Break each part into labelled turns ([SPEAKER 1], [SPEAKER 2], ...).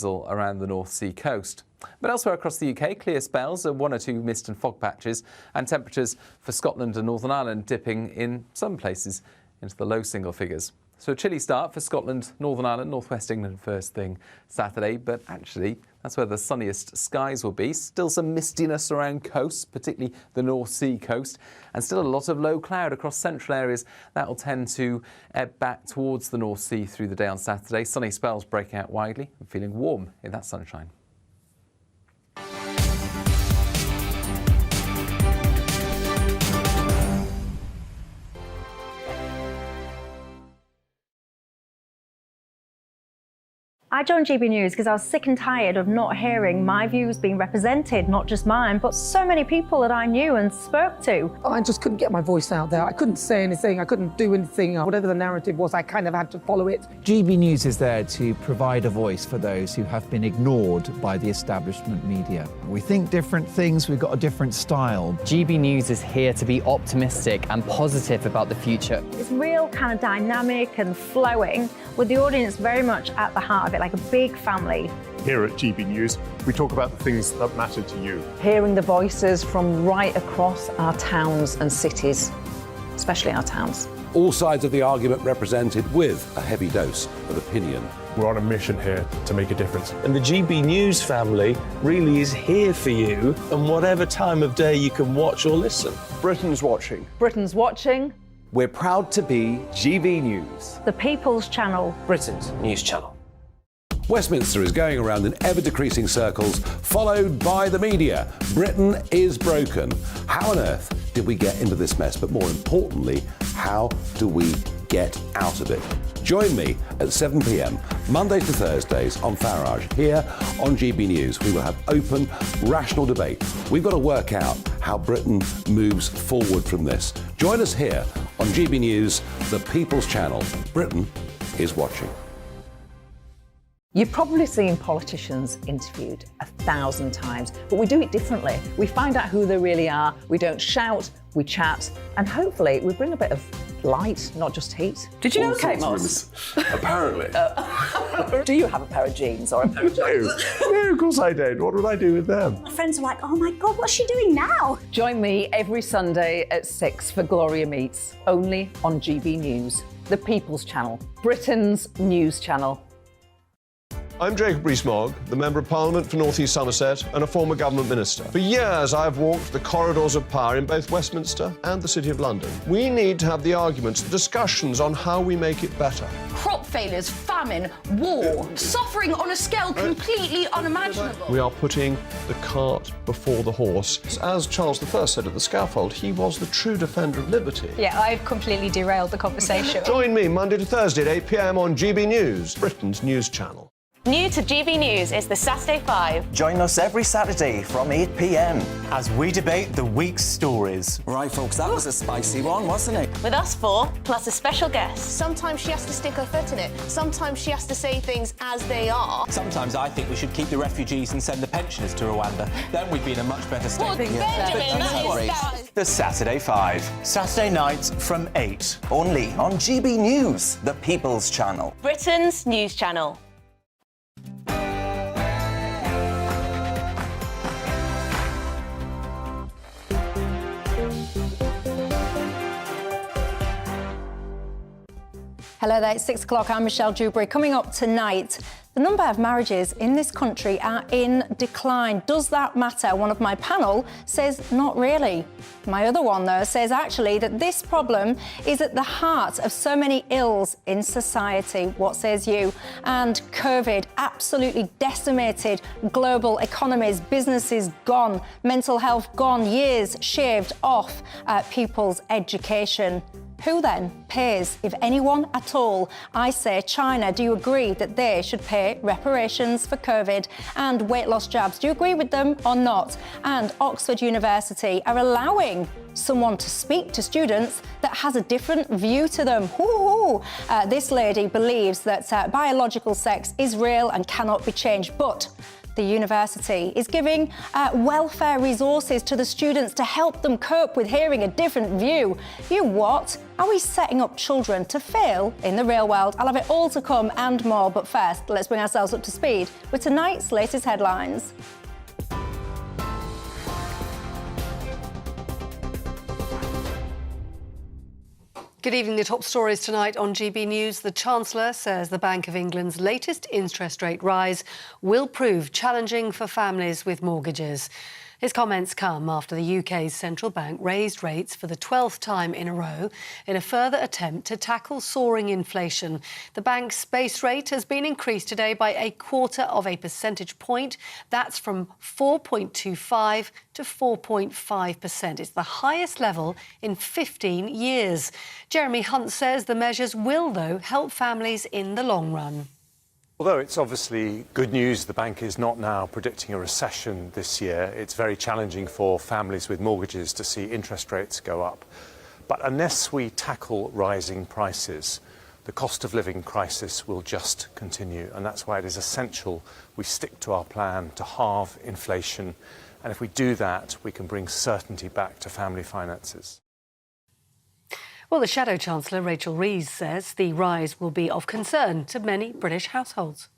[SPEAKER 1] around the North Sea coast. But elsewhere across the UK, clear spells, one or two mist and fog patches, and temperatures for Scotland and Northern Ireland dipping in some places into the low single figures. So a chilly start for Scotland, Northern Ireland, North West England first thing Saturday, but actually that's where the sunniest skies will be. Still some mistiness around coasts, particularly the North Sea coast, and still a lot of low cloud across central areas. That will tend to ebb back towards the North Sea through the day on Saturday. Sunny spells breaking out widely and feeling warm in that sunshine.
[SPEAKER 2] I joined GB News because I was sick and tired of not hearing my views being represented, not just mine, but so many people that I knew and spoke to.
[SPEAKER 3] I just couldn't get my voice out there. I couldn't say anything, I couldn't do anything. Whatever the narrative was, I kind of had to follow it.
[SPEAKER 4] GB News is there to provide a voice for those who have been ignored by the establishment media. We think different things, we've got a different style.
[SPEAKER 5] GB News is here to be optimistic and positive about the future.
[SPEAKER 2] It's real kind of dynamic and flowing, with the audience very much at the heart of it, like a big family.
[SPEAKER 6] Here at GB News, we talk about the things that matter to you.
[SPEAKER 7] Hearing the voices from right across our towns and cities, especially our towns.
[SPEAKER 8] All sides of the argument represented with a heavy dose of opinion.
[SPEAKER 6] We're on a mission here to make a difference.
[SPEAKER 9] And the GB News family really is here for you, and whatever time of day you can watch or listen.
[SPEAKER 10] Britain's watching.
[SPEAKER 7] Britain's watching.
[SPEAKER 10] We're proud to be GB News.
[SPEAKER 2] The People's Channel.
[SPEAKER 10] Britain's news channel.
[SPEAKER 8] Westminster is going around in ever-decreasing circles, followed by the media. Britain is broken. How on earth did we get into this mess? But more importantly, how do we get out of it? Join me at 7 p.m, Mondays to Thursdays on Farage. Here on GB News, we will have open, rational debate. We've got to work out how Britain moves forward from this. Join us here on GB News, the People's Channel. Britain is watching.
[SPEAKER 7] You've probably seen politicians interviewed 1,000 times, but we do it differently. We find out who they really are, we don't shout, we chat, and hopefully we bring a bit of light, not just heat. Did you know, Kate Moss?
[SPEAKER 6] Apparently.
[SPEAKER 7] Do you have a pair of jeans or a pair of jeans?
[SPEAKER 6] No, of course I don't. What would I do with them?
[SPEAKER 11] My friends are like, oh my God, what's she doing now?
[SPEAKER 7] Join me every Sunday at 6 for Gloria Meets, only on GB News, the People's Channel, Britain's news channel.
[SPEAKER 9] I'm Jacob Rees-Mogg, the Member of Parliament for North East Somerset and a former government minister. For years, I've walked the corridors of power in both Westminster and the City of London. We need to have the arguments, the discussions on how we make it better.
[SPEAKER 11] Crop failures, famine, war, suffering on a scale completely unimaginable.
[SPEAKER 9] We are putting the cart before the horse. As Charles I said at the scaffold, he was the true defender of liberty.
[SPEAKER 11] Yeah, I've completely derailed the conversation.
[SPEAKER 9] Join me Monday to Thursday at 8 p.m. on GB News, Britain's news channel.
[SPEAKER 12] New to GB News is the Saturday 5.
[SPEAKER 13] Join us every Saturday from 8 p.m. as we debate the week's stories. Right, folks, that was a spicy one, wasn't it?
[SPEAKER 12] With us four, plus a special guest.
[SPEAKER 11] Sometimes she has to stick her foot in it. Sometimes she has to say things as they are.
[SPEAKER 13] Sometimes I think we should keep the refugees and send the pensioners to Rwanda. Then we'd be in a much better state.
[SPEAKER 12] Well, Benjamin, that is...
[SPEAKER 13] The Saturday 5. Saturday nights from 8. Only on GB News, the People's Channel.
[SPEAKER 12] Britain's news channel.
[SPEAKER 2] Hello there, it's 6 o'clock. I'm Michelle Dewberry. Coming up tonight, the number of marriages in this country are in decline. Does that matter? One of my panel says not really. My other one, though, says actually that this problem is at the heart of so many ills in society. What says you? And COVID absolutely decimated global economies, businesses gone, mental health gone, years shaved off people's education. Who then pays, if anyone at all? I say China. Do you agree that they should pay reparations for COVID and weight loss jabs? Do you agree with them or not? And Oxford University are allowing someone to speak to students that has a different view to them. This lady believes that biological sex is real and cannot be changed, but The university is giving welfare resources to the students to help them cope with hearing a different view. You what? Are we setting up children to fail in the real world? I'll have it all to come and more, but first, let's bring ourselves up to speed with tonight's latest headlines.
[SPEAKER 14] Good evening. The top stories tonight on GB News. The Chancellor says the Bank of England's latest interest rate rise will prove challenging for families with mortgages. His comments come after the UK's central bank raised rates for the 12th time in a row in a further attempt to tackle soaring inflation. The bank's base rate has been increased today by 0.25 percentage point. That's from 4.25 to 4.5%. It's the highest level in 15 years. Jeremy Hunt says the measures will, though, help families in the long run.
[SPEAKER 15] Although it's obviously good news the bank is not now predicting a recession this year, it's very challenging for families with mortgages to see interest rates go up. But unless we tackle rising prices, the cost of living crisis will just continue. And that's why it is essential we stick to our plan to halve inflation. And if we do that, we can bring certainty back to family finances.
[SPEAKER 14] Well, the Shadow Chancellor, Rachel Rees, says the rise will be of concern to many British households.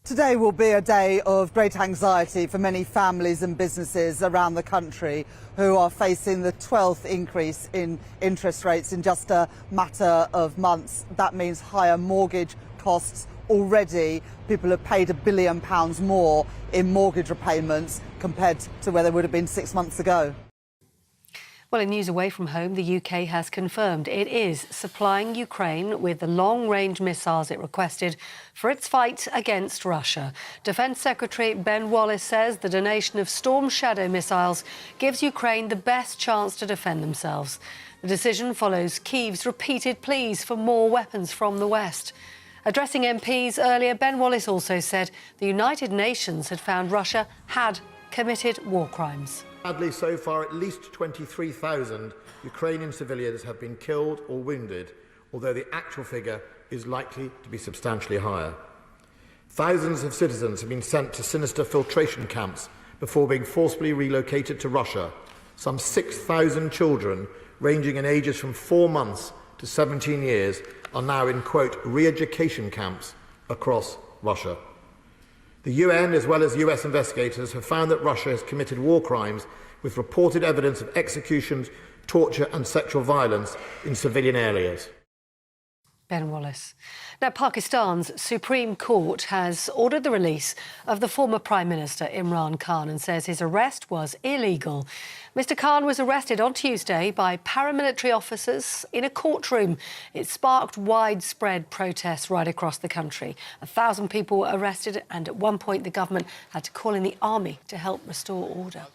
[SPEAKER 16] Today will be a day of great anxiety for many families and businesses around the country who are facing the 12th increase in interest rates in just a matter of months. That means higher mortgage costs already. People have paid £1 billion more in mortgage repayments compared to where they would have been 6 months ago.
[SPEAKER 14] Well, in news away from home, the UK has confirmed it is supplying Ukraine with the long-range missiles it requested for its fight against Russia. Defence Secretary Ben Wallace says the donation of Storm Shadow missiles gives Ukraine the best chance to defend themselves. The decision follows Kyiv's repeated pleas for more weapons from the West. Addressing MPs earlier, Ben Wallace also said the United Nations had found Russia had committed war crimes.
[SPEAKER 17] Sadly, so far, at least 23,000 Ukrainian civilians have been killed or wounded, although the actual figure is likely to be substantially higher. Thousands of citizens have been sent to sinister filtration camps before being forcibly relocated to Russia. Some 6,000 children, ranging in ages from 4 months to 17 years, are now in, quote, re-education camps across Russia. The UN, as well as US investigators, have found that Russia has committed war crimes with reported evidence of executions, torture and sexual violence in civilian areas.
[SPEAKER 14] Ben Wallace. Now, Pakistan's Supreme Court has ordered the release of the former Prime Minister Imran Khan and says his arrest was illegal. Mr Khan was arrested on Tuesday by paramilitary officers in a courtroom. It sparked widespread protests right across the country. 1,000 people were arrested and at one point the government had to call in the army to help restore order.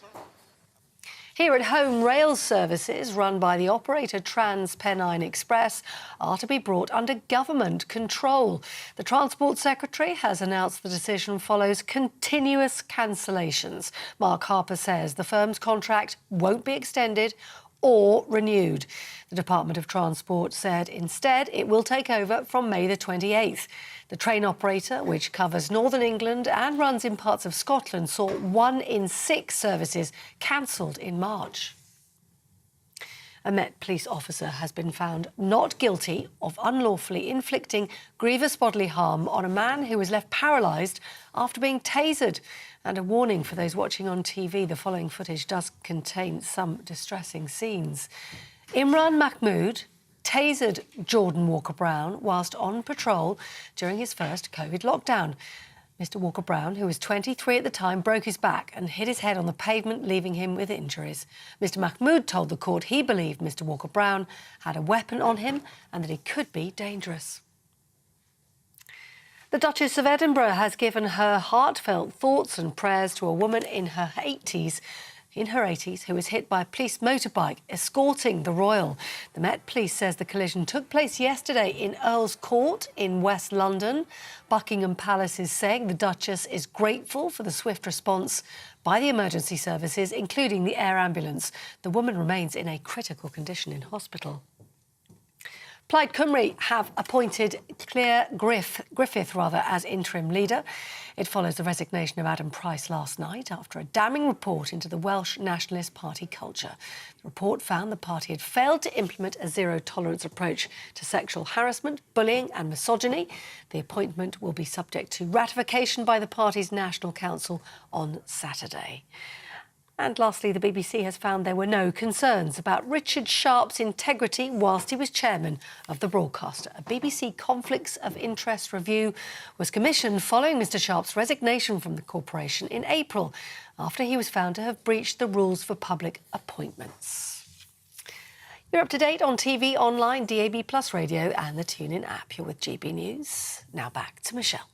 [SPEAKER 14] Here at home, rail services run by the operator Trans-Pennine Express are to be brought under government control. The Transport Secretary has announced the decision follows continuous cancellations. Mark Harper says the firm's contract won't be extended or renewed. The Department of Transport said instead it will take over from May the 28th. The train operator, which covers Northern England and runs in parts of Scotland, saw 1 in 6 services cancelled in March. A Met police officer has been found not guilty of unlawfully inflicting grievous bodily harm on a man who was left paralysed after being tasered. And a warning for those watching on TV, the following footage does contain some distressing scenes. Imran Mahmood tasered Jordan Walker-Brown whilst on patrol during his first COVID lockdown. Mr Walker-Brown, who was 23 at the time, broke his back and hit his head on the pavement, leaving him with injuries. Mr Mahmood told the court he believed Mr Walker-Brown had a weapon on him and that he could be dangerous. The Duchess of Edinburgh has given her heartfelt thoughts and prayers to a woman in her 80s who was hit by a police motorbike escorting the royal. The Met Police says the collision took place yesterday in Earl's Court in West London. Buckingham Palace is saying the Duchess is grateful for the swift response by the emergency services, including the air ambulance. The woman remains in a critical condition in hospital. Plaid Cymru have appointed Claire Griffith as interim leader. It follows the resignation of Adam Price last night after a damning report into the Welsh Nationalist Party culture. The report found the party had failed to implement a zero-tolerance approach to sexual harassment, bullying and misogyny. The appointment will be subject to ratification by the party's National Council on Saturday. And lastly, the BBC has found there were no concerns about Richard Sharp's integrity whilst he was chairman of the broadcaster. A BBC Conflicts of Interest review was commissioned following Mr Sharp's resignation from the corporation in April, after he was found to have breached the rules for public appointments. You're up to date on TV, online, DAB+ radio and the TuneIn app. You're with GB News. Now back to Michelle.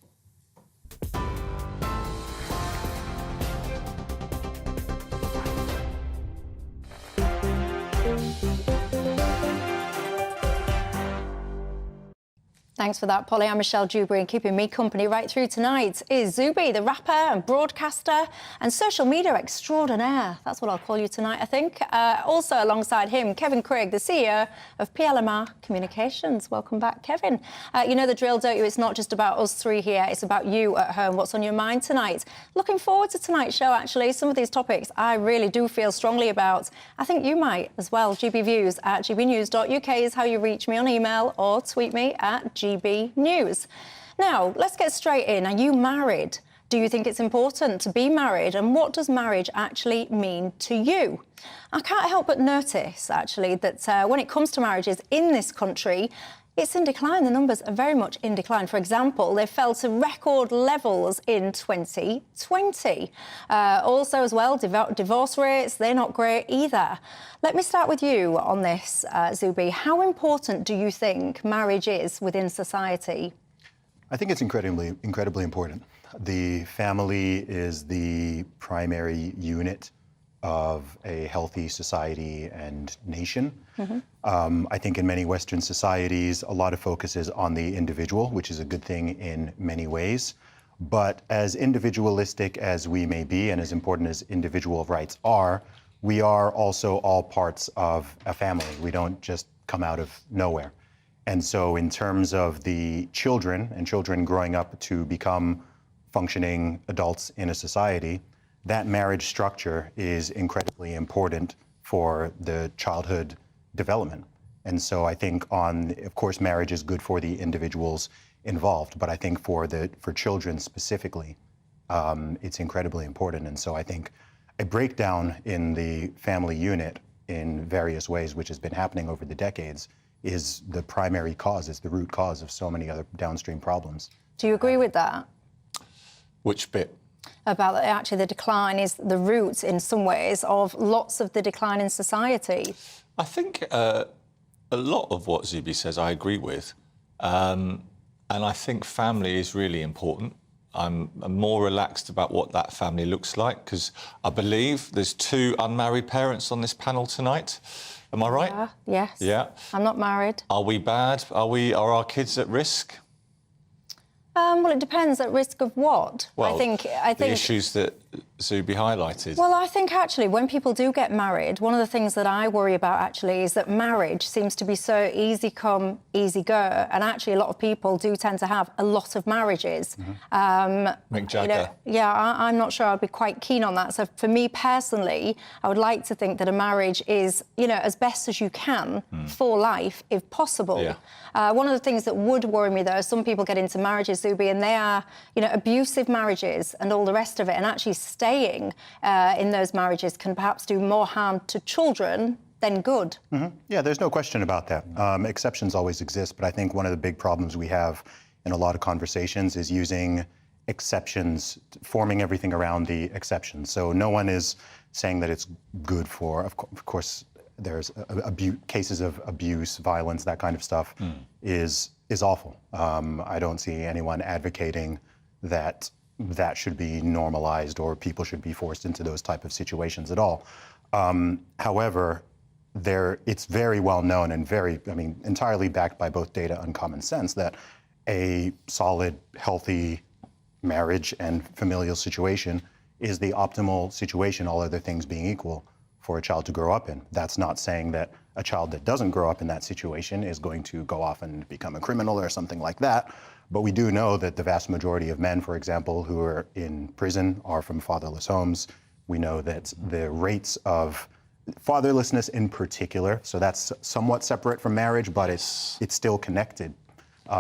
[SPEAKER 2] Thanks for that, Polly. I'm Michelle Dewberry, and keeping me company right through tonight is Zuby, the rapper and broadcaster and social media extraordinaire. That's what I'll call you tonight, I think. Also alongside him, Kevin Craig, the CEO of PLMR Communications. Welcome back, Kevin. You know the drill, don't you? It's not just about us three here. It's about you at home. What's on your mind tonight? Looking forward to tonight's show, actually. Some of these topics I really do feel strongly about. I think you might as well. gbviews@gbnews.uk is how you reach me on email or tweet me at GBNews. Now, let's get straight in. Are you married? Do you think it's important to be married? And what does marriage actually mean to you? I can't help but notice, actually, that when it comes to marriages in this country, it's in decline. The numbers are very much in decline. For example, they fell to record levels in 2020. Also, as well, divorce rates, they're not great either. Let me start with you on this, Zuby. How important do you think marriage is within society?
[SPEAKER 18] I think it's incredibly important. The family is the primary unit of a healthy society and nation. I think in many Western societies, a lot of focus is on the individual, which is a good thing in many ways. But as individualistic as we may be, and as important as individual rights are, we are also all parts of a family. We don't just come out of nowhere. And so in terms of the children and children growing up to become functioning adults in a society, that marriage structure is incredibly important for the childhood development. And so I think of course, marriage is good for the individuals involved, but I think for children specifically, it's incredibly important. And so I think a breakdown in the family unit in various ways, which has been happening over the decades, is the primary cause, is the root cause of so many other downstream problems.
[SPEAKER 2] Do you agree with that?
[SPEAKER 19] Which bit?
[SPEAKER 2] About actually the decline is the root in some ways of lots of the decline in society.
[SPEAKER 19] I think a lot of what Zuby says I agree with. And I think family is really important. I'm more relaxed about what that family looks like because I believe there's 2 unmarried parents on this panel tonight. Am I right?
[SPEAKER 2] Yeah, yes.
[SPEAKER 19] Yeah.
[SPEAKER 2] I'm not married.
[SPEAKER 19] Are we bad? Are our kids at risk?
[SPEAKER 2] Well, it depends. At risk of what?
[SPEAKER 19] Well,
[SPEAKER 2] I think
[SPEAKER 19] the issues that Zuby highlighted.
[SPEAKER 2] Well, I think actually when people do get married, one of the things that I worry about actually is that marriage seems to be so easy come, easy go, and actually a lot of people do tend to have a lot of marriages.
[SPEAKER 19] Mick Jagger.
[SPEAKER 2] I'm not sure I'd be quite keen on that. So for me personally, I would like to think that a marriage is, as best as you can for life, if possible.
[SPEAKER 19] Yeah.
[SPEAKER 2] One of the things that would worry me, though, some people get into marriages, Zuby, and they are, abusive marriages and all the rest of it, and actually staying in those marriages can perhaps do more harm to children than good.
[SPEAKER 18] Yeah, there's no question about that. Exceptions always exist, but I think one of the big problems we have in a lot of conversations is using exceptions, forming everything around the exceptions. So no one is saying that it's good for, of course, there's cases of abuse, violence, that kind of stuff is awful. I don't see anyone advocating that should be normalized or people should be forced into those type of situations at all. However, it's very well known and entirely backed by both data and common sense that a solid, healthy marriage and familial situation is the optimal situation, all other things being equal, for a child to grow up in. That's not saying that A child that doesn't grow up in that situation is going to go off and become a criminal or something like that. But we do know that the vast majority of men, for example, who are in prison are from fatherless homes. We know that the rates of fatherlessness in particular, so that's somewhat separate from marriage, but it's still connected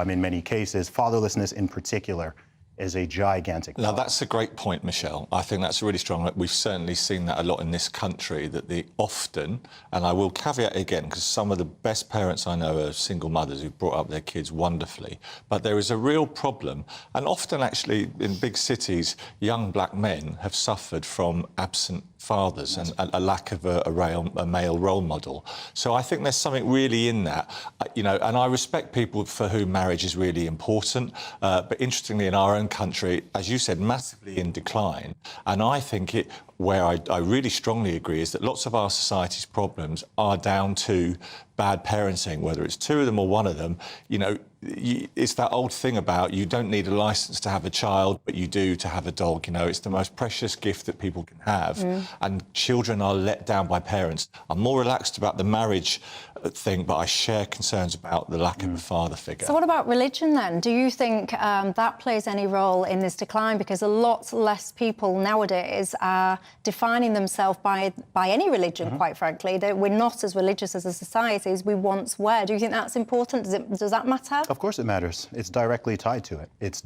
[SPEAKER 18] in many cases. Fatherlessness in particular is a gigantic problem.
[SPEAKER 19] Now, that's a great point, Michelle. I think that's really strong. We've certainly seen that a lot in this country, that they often, and I will caveat it again, because some of the best parents I know are single mothers who've brought up their kids wonderfully, but there is a real problem, and often actually in big cities, young black men have suffered from absent fathers and a lack of a male role model. So I think there's something really in that, you know, and I respect people for whom marriage is really important, but interestingly in our own country, as you said, massively in decline. And I think where I really strongly agree is that lots of our society's problems are down to bad parenting, whether it's two of them or one of them. You know, it's that old thing about you don't need a license to have a child, but you do to have a dog. You know, it's the most precious gift that people can have. And children are let down by parents. I'm more relaxed about the marriage thing, but I share concerns about the lack of a father figure.
[SPEAKER 2] So what about religion then? Do you think that plays any role in this decline? Because a lot less people nowadays are defining themselves by any religion, quite frankly. We're not as religious as a society as we once were. Do you think that's important? Does that matter?
[SPEAKER 18] Of course it matters. It's directly tied to it. It's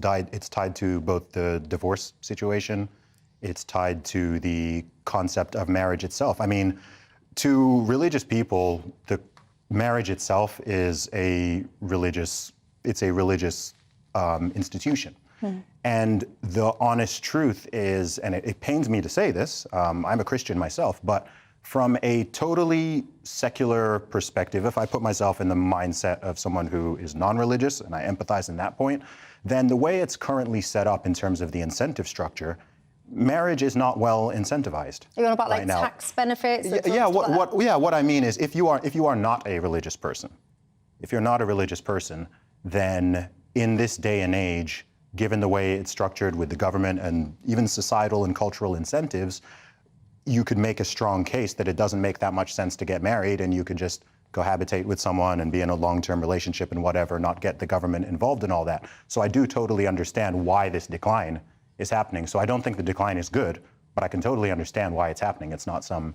[SPEAKER 18] tied to both the divorce situation. It's tied to the concept of marriage itself. I mean, to religious people, the marriage itself is a religious institution. And the honest truth is, and it pains me to say this, I'm a Christian myself, but from a totally secular perspective, if I put myself in the mindset of someone who is non-religious, and I empathize in that point, then the way it's currently set up in terms of the incentive structure, marriage is not well incentivized.
[SPEAKER 2] Are you on about
[SPEAKER 18] right now.
[SPEAKER 2] tax benefits?
[SPEAKER 18] What I mean is, if you are not a religious person, then in this day and age, given the way it's structured with the government and even societal and cultural incentives, you could make a strong case that it doesn't make that much sense to get married, and you could just cohabitate with someone and be in a long-term relationship and whatever, not get the government involved in all that. So I do totally understand why this decline is happening. So I don't think the decline is good, but I can totally understand why it's happening. It's not some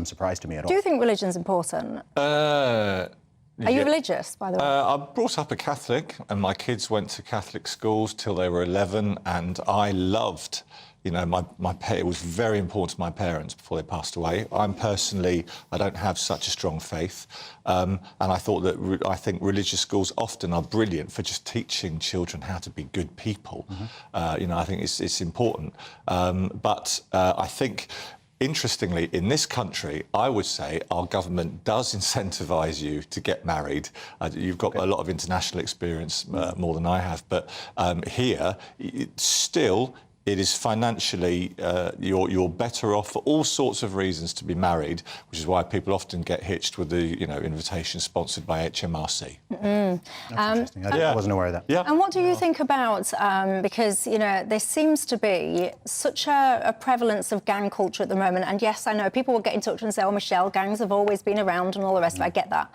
[SPEAKER 18] surprise to me at all.
[SPEAKER 2] Do you think religion's important? Are you religious, by the way?
[SPEAKER 19] I brought up a Catholic, and my kids went to Catholic schools till they were 11, and I loved, you know, it was very important to my parents before they passed away. I don't have such a strong faith, and I think religious schools often are brilliant for just teaching children how to be good people. You know, I think it's important, but I think, interestingly, in this country, I would say our government does incentivise you to get married. You've got a lot of international experience, more than I have, but here, it is financially, you're better off for all sorts of reasons to be married, which is why people often get hitched with the, you know, invitation sponsored by HMRC.
[SPEAKER 18] That's interesting. I wasn't aware of that.
[SPEAKER 19] Yeah.
[SPEAKER 2] And what do you think about, because, you know, there seems to be such a prevalence of gang culture at the moment, and yes, I know people will get in touch and say, oh, Michelle, gangs have always been around and all the rest of it, I get that.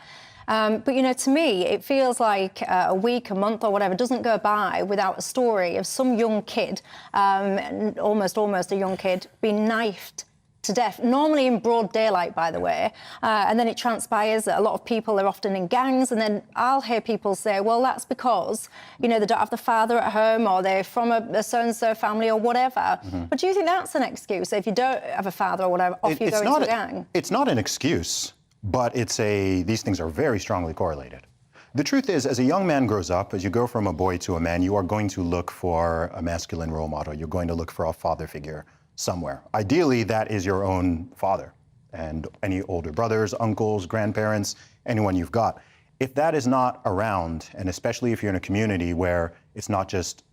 [SPEAKER 2] But, you know, to me, it feels like a week, a month or whatever doesn't go by without a story of some young kid, almost a young kid, being knifed to death, normally in broad daylight, by the way. And then it transpires that a lot of people are often in gangs, and then I'll hear people say, well, that's because, you know, they don't have the father at home, or they're from a so-and-so family or whatever. But do you think that's an excuse? If you don't have a father or whatever, off you go into a gang?
[SPEAKER 18] It's not an excuse. But these things are very strongly correlated. The truth is, as a young man grows up, as you go from a boy to a man, you are going to look for a masculine role model. You're going to look for a father figure somewhere. Ideally, that is your own father and any older brothers, uncles, grandparents, anyone you've got. If that is not around, and especially if you're in a community where it's not just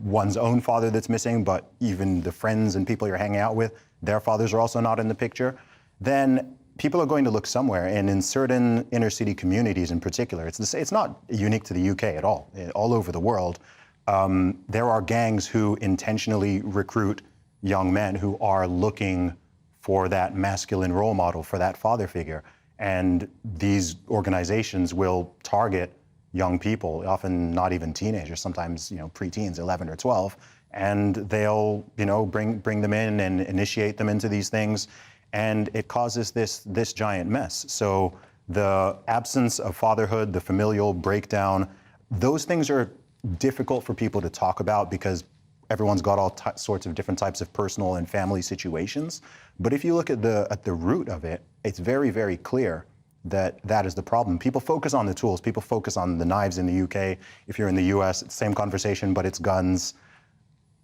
[SPEAKER 18] one's own father that's missing, but even the friends and people you're hanging out with, their fathers are also not in the picture, then people are going to look somewhere, and in certain inner city communities in particular, it's not unique to the UK at all. All over the world, there are gangs who intentionally recruit young men who are looking for that masculine role model, for that father figure. And these organizations will target young people, often not even teenagers, sometimes preteens, 11 or 12, and they'll bring them in and initiate them into these things, and it causes this giant mess. So the absence of fatherhood, the familial breakdown, those things are difficult for people to talk about because everyone's got all sorts of different types of personal and family situations. But if you look at the root of it, it's very, very clear that is the problem. People focus on the tools. People focus on the knives in the UK. If you're in the US, it's the same conversation, but it's guns.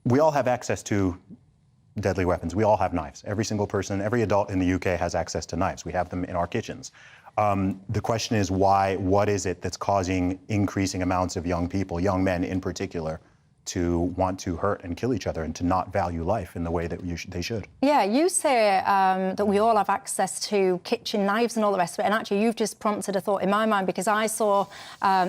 [SPEAKER 18] We all have access to deadly weapons. We all have knives. Every single person, every adult in the UK has access to knives. We have them in our kitchens. The question is why? What is it that's causing increasing amounts of young people, young men in particular, to want to hurt and kill each other and to not value life in the way that they should?
[SPEAKER 2] Yeah, you say that we all have access to kitchen knives and all the rest of it, and actually you've just prompted a thought in my mind because I saw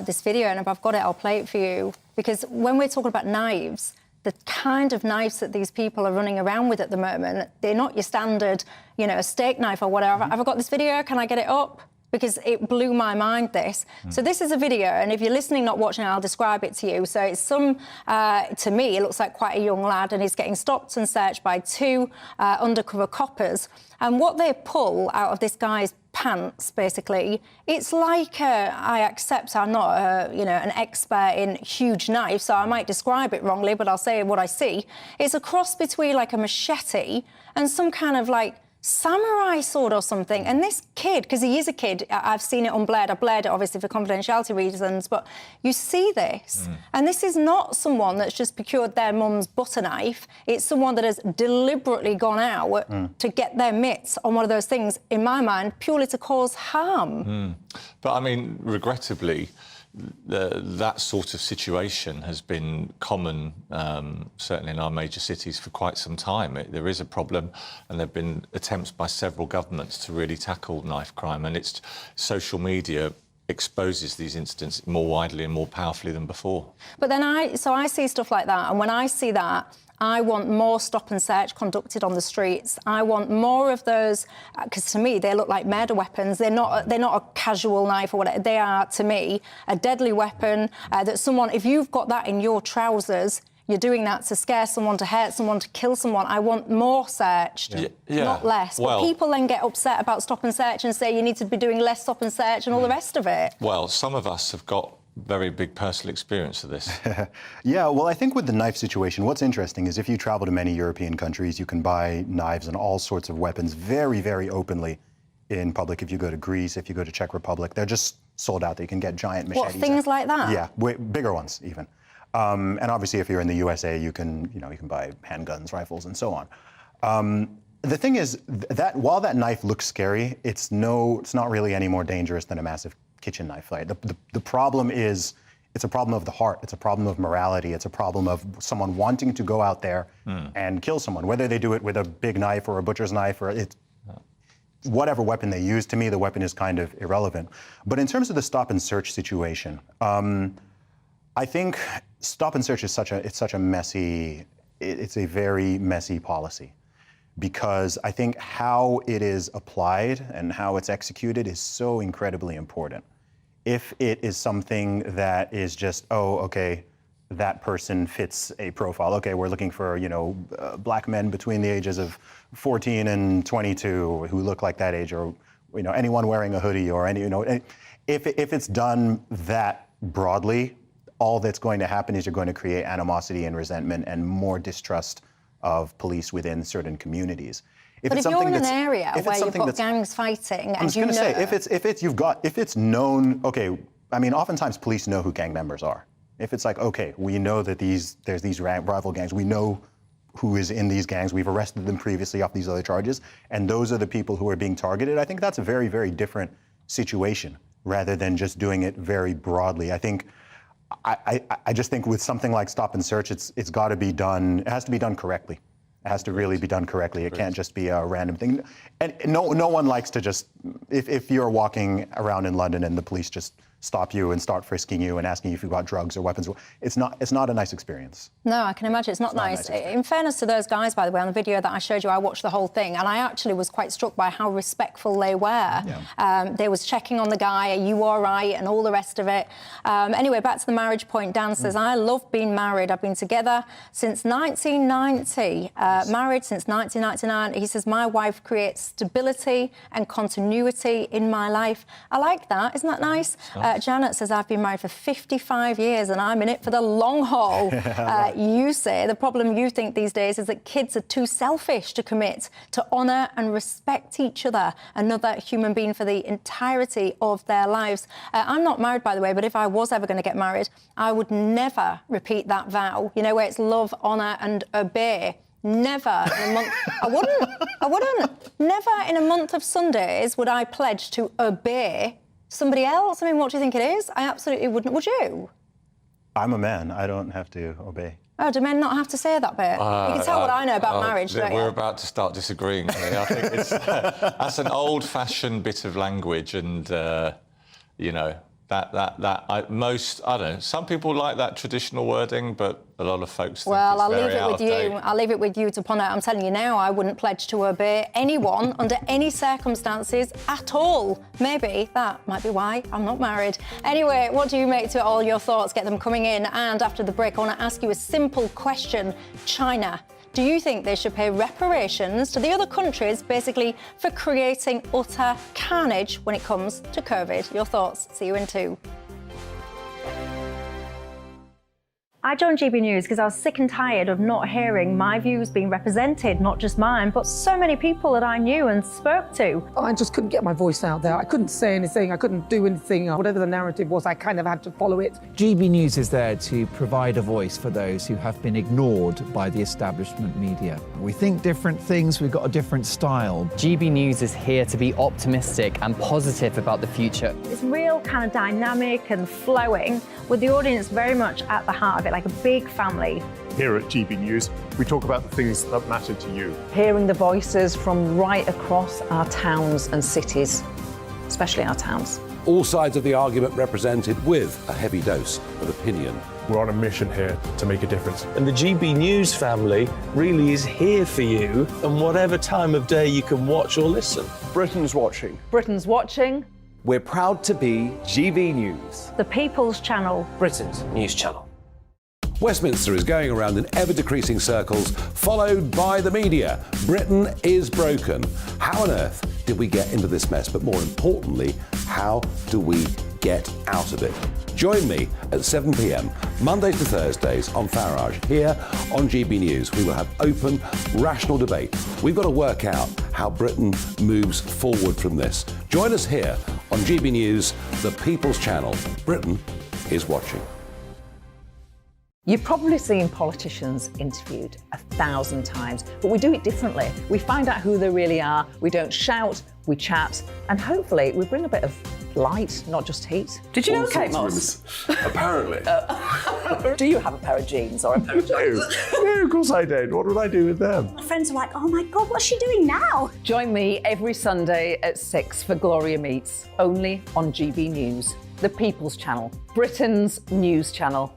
[SPEAKER 2] this video, and if I've got it, I'll play it for you. Because when we're talking about knives, the kind of knives that these people are running around with at the moment, they're not your standard, a steak knife or whatever. Have I got this video? Can I get it up? Because it blew my mind, this. So this is a video, and if you're listening, not watching, I'll describe it to you. So it's to me, it looks like quite a young lad, and he's getting stopped and searched by two undercover coppers. And what they pull out of this guy's pants, basically, it's like I accept I'm not an expert in huge knives, so I might describe it wrongly, but I'll say what I see. It's a cross between like a machete and some kind of like samurai sword or something. And this kid, because he is a kid, I've seen it unblurred. I blurred it, obviously, for confidentiality reasons, but you see this. And this is not someone that's just procured their mum's butter knife. It's someone that has deliberately gone out to get their mitts on one of those things, in my mind, purely to cause harm.
[SPEAKER 19] But, I mean, regrettably, that sort of situation has been common, certainly in our major cities, for quite some time. There is a problem, and there have been attempts by several governments to really tackle knife crime, and it's social media exposes these incidents more widely and more powerfully than before.
[SPEAKER 2] But then I see stuff like that, and when I see that, I want more stop and search conducted on the streets. I want more of those, because to me they look like murder weapons. They're not a casual knife or whatever. They are, to me, a deadly weapon that someone, if you've got that in your trousers, you're doing that to scare someone, to hurt someone, to kill someone. I want more searched, not less. But people then get upset about stop and search and say you need to be doing less stop and search and all the rest of it.
[SPEAKER 19] Well, some of us have got very big personal experience of this.
[SPEAKER 18] Yeah, well, I think with the knife situation, what's interesting is if you travel to many European countries, you can buy knives and all sorts of weapons very, very openly in public. If you go to Greece, if you go to Czech Republic, they're just sold out. They can get giant machetes.
[SPEAKER 2] What, things like that?
[SPEAKER 18] Yeah, bigger ones even. And obviously, if you're in the USA, you can buy handguns, rifles, and so on. The thing is that while that knife looks scary, it's not really any more dangerous than a massive kitchen knife. Right? The problem is, it's a problem of the heart. It's a problem of morality. It's a problem of someone wanting to go out there and kill someone, whether they do it with a big knife or a butcher's knife or whatever weapon they use. To me, the weapon is kind of irrelevant. But in terms of the stop and search situation, I think stop and search is it's a very messy policy, because I think how it is applied and how it's executed is so incredibly important. If it is something that is just, oh, okay, that person fits a profile. Okay, we're looking for, black men between the ages of 14 and 22 who look like that age, or, anyone wearing a hoodie, or if it's done that broadly, all that's going to happen is you're going to create animosity and resentment and more distrust of police within certain communities.
[SPEAKER 2] But if you're in an area where you've got gangs fighting, and
[SPEAKER 18] I was going to say, if it's known, okay, I mean, oftentimes police know who gang members are. If it's like, okay, we know that there's these rival gangs, we know who is in these gangs, we've arrested them previously off these other charges, and those are the people who are being targeted, I think that's a very, very different situation rather than just doing it very broadly. I just think with something like stop and search, it's got to be done. It has to be done correctly. It has to really be done correctly. It can't just be a random thing. And no one likes to just, if you're walking around in London and the police just stop you and start frisking you and asking you if you've got drugs or weapons. It's not a nice experience.
[SPEAKER 2] No, I can imagine. It's not nice. In fairness to those guys, by the way, on the video that I showed you, I watched the whole thing, and I actually was quite struck by how respectful they were. Yeah. They was checking on the guy, are you all right, and all the rest of it. Anyway, back to the marriage point. Dan says, I love being married. I've been together since 1990, married since 1999. He says, my wife creates stability and continuity in my life. I like that. Isn't that nice? Janet says, I've been married for 55 years and I'm in it for the long haul. You say the problem you think these days is that kids are too selfish to commit to honour and respect each other, another human being, for the entirety of their lives. I'm not married, by the way, but if I was ever going to get married, I would never repeat that vow, you know, where it's love, honour and obey. Never in a month. I wouldn't. Never in a month of Sundays would I pledge to obey somebody else. I mean, what do you think it is? I absolutely wouldn't. Would you?
[SPEAKER 18] I'm a man. I don't have to obey.
[SPEAKER 2] Oh, do men not have to say that bit? You can tell what I know about marriage, don't you?
[SPEAKER 19] We're about to start disagreeing here. I think that's an old-fashioned bit of language, and you know, I don't know. Some people like that traditional wording, but a lot of folks think
[SPEAKER 2] well, I'll
[SPEAKER 19] it's
[SPEAKER 2] leave
[SPEAKER 19] very
[SPEAKER 2] it with you.
[SPEAKER 19] outdated.
[SPEAKER 2] I'll leave it with you to ponder. I'm telling you now, I wouldn't pledge to obey anyone under any circumstances at all. Maybe that might be why I'm not married. Anyway, what do you make to it all? Your thoughts, get them coming in. And after the break, I want to ask you a simple question. China. Do you think they should pay reparations to the other countries, basically, for creating utter carnage when it comes to COVID? Your thoughts. See you in 2. I joined GB News because I was sick and tired of not hearing my views being represented, not just mine, but so many people that I knew and spoke to.
[SPEAKER 3] I just couldn't get my voice out there. I couldn't say anything. I couldn't do anything. Whatever the narrative was, I kind of had to follow it.
[SPEAKER 4] GB News is there to provide a voice for those who have been ignored by the establishment media. We think different things, we've got a different style.
[SPEAKER 5] GB News is here to be optimistic and positive about the future.
[SPEAKER 2] It's real kind of dynamic and flowing, with the audience very much at the heart of it, like a big family.
[SPEAKER 6] Here at GB News, we talk about the things that matter to you.
[SPEAKER 7] Hearing the voices from right across our towns and cities, especially our towns.
[SPEAKER 8] All sides of the argument represented with a heavy dose of opinion.
[SPEAKER 6] We're on a mission here to make a difference.
[SPEAKER 10] And the GB News family really is here for you, and whatever time of day you can watch or listen.
[SPEAKER 17] Britain's watching.
[SPEAKER 7] Britain's watching.
[SPEAKER 10] We're proud to be GB News,
[SPEAKER 2] The People's Channel.
[SPEAKER 10] Britain's news channel.
[SPEAKER 8] Westminster is going around in ever-decreasing circles, followed by the media. Britain is broken. How on earth did we get into this mess? But more importantly, how do we get out of it? Join me at 7 p.m, Mondays to Thursdays on Farage. Here on GB News, we will have open, rational debate. We've got to work out how Britain moves forward from this. Join us here on GB News, the People's Channel. Britain is watching.
[SPEAKER 7] You've probably seen politicians interviewed 1,000 times, but we do it differently. We find out who they really are, we don't shout, we chat, and hopefully we bring a bit of light, not just heat. Did you know, Kate Moss?
[SPEAKER 6] Apparently.
[SPEAKER 7] Do you have a pair of jeans or a pair of jeans?
[SPEAKER 6] No, of course I don't. What would I do with them?
[SPEAKER 11] My friends are like, oh my God, what's she doing now?
[SPEAKER 7] Join me every Sunday at 6 for Gloria Meets, only on GB News, the People's Channel, Britain's news channel.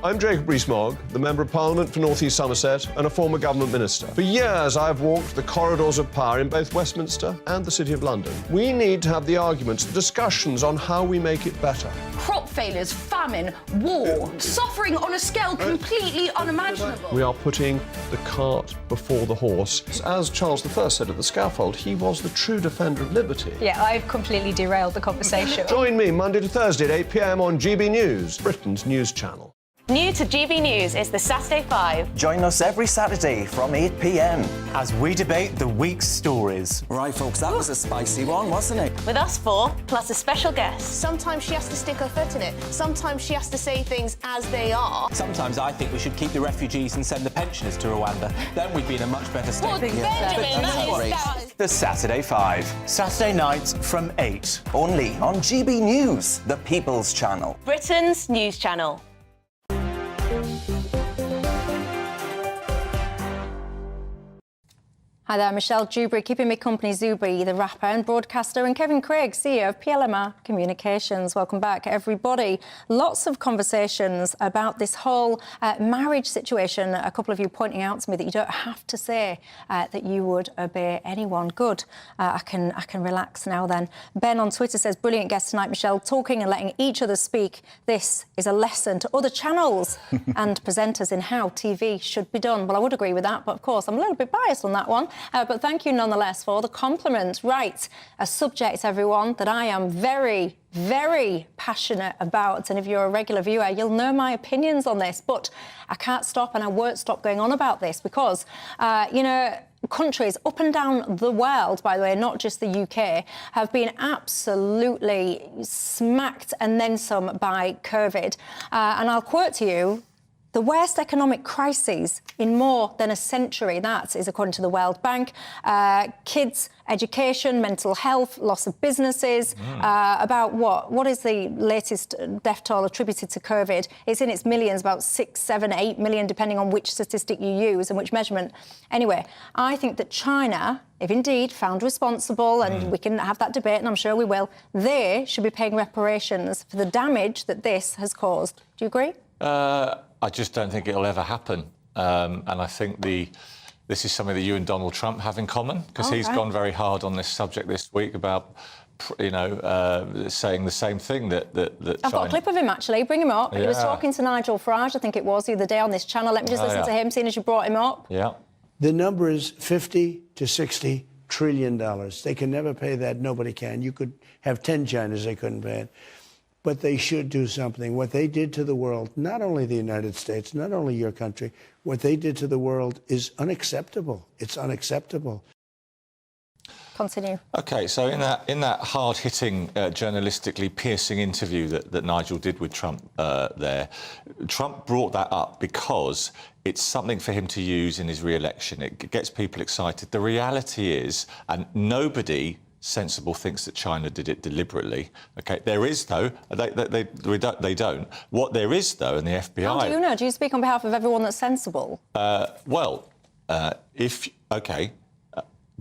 [SPEAKER 9] I'm Rees-Mogg, the Member of Parliament for North East Somerset and a former government minister. For years, I've walked the corridors of power in both Westminster and the City of London. We need to have the arguments, the discussions on how we make it better.
[SPEAKER 11] Crop failures, famine, war, suffering on a scale completely unimaginable.
[SPEAKER 9] We are putting the cart before the horse. As Charles I said at the scaffold, he was the true defender of liberty.
[SPEAKER 2] Yeah, I've completely derailed the conversation.
[SPEAKER 9] Join me Monday to Thursday at 8 p.m. on GB News, Britain's news channel.
[SPEAKER 12] New to GB News is the Saturday 5.
[SPEAKER 13] Join us every Saturday from 8 p.m. as we debate the week's stories. Right, folks, that was a spicy one, wasn't it?
[SPEAKER 12] With us 4, plus a special guest.
[SPEAKER 20] Sometimes she has to stick her foot in it. Sometimes she has to say things as they are.
[SPEAKER 13] Sometimes I think we should keep the refugees and send the pensioners to Rwanda. Then we'd be in a much better state.
[SPEAKER 20] Well, Benjamin, that is...
[SPEAKER 13] The Saturday 5. Saturday nights from 8. Only on GB News, the People's Channel.
[SPEAKER 12] Britain's news channel.
[SPEAKER 2] Hi there, Michelle Dewberry, keeping me company, Zuby, the rapper and broadcaster, and Kevin Craig, CEO of PLMR Communications. Welcome back, everybody. Lots of conversations about this whole marriage situation. A couple of you pointing out to me that you don't have to say that you would obey anyone. Good. I can relax now then. Ben on Twitter says, brilliant guest tonight, Michelle, talking and letting each other speak. This is a lesson to other channels and presenters in how TV should be done. Well, I would agree with that, but of course, I'm a little bit biased on that one. But thank you nonetheless for the compliment. Right, a subject, everyone, that I am very, very passionate about. And if you're a regular viewer, you'll know my opinions on this. But I can't stop and I won't stop going on about this because, you know, countries up and down the world, by the way, not just the UK, have been absolutely smacked and then some by COVID. And I'll quote to you, the worst economic crises in more than a century, that is according to the World Bank. Kids, education, mental health, loss of businesses. About what is the latest death toll attributed to COVID? It's in its millions, about 6, 7, 8 million, depending on which statistic you use and which measurement. Anyway, I think that China, if indeed found responsible, and we can have that debate, and I'm sure we will, they should be paying reparations for the damage that this has caused. Do you agree?
[SPEAKER 19] I just don't think it'll ever happen. And I think this is something that you and Donald Trump have in common, because he's gone very hard on this subject this week about, you know, saying the same thing that
[SPEAKER 2] I've got a clip of him, actually. Bring him up.
[SPEAKER 19] Yeah.
[SPEAKER 2] He was talking to Nigel Farage, I think it was, the other day on this channel. Let me just listen to him, seeing as you brought him up.
[SPEAKER 19] Yeah.
[SPEAKER 21] The number is $50 to $60 trillion. They can never pay that. Nobody can. You could have 10 Chinas, they couldn't pay it. But they should do something. What they did to the world, not only the United States, not only your country, what they did to the world is unacceptable. It's unacceptable.
[SPEAKER 2] Continue.
[SPEAKER 19] OK, so in that hard-hitting, journalistically piercing interview that Nigel did with Trump there, Trump brought that up because it's something for him to use in his re-election. It gets people excited. The reality is, and nobody sensible thinks that China did it deliberately. OK, there is, though, they don't. What there is, though, and the FBI...
[SPEAKER 2] How do you know? Do you speak on behalf of everyone that's sensible?
[SPEAKER 19] OK,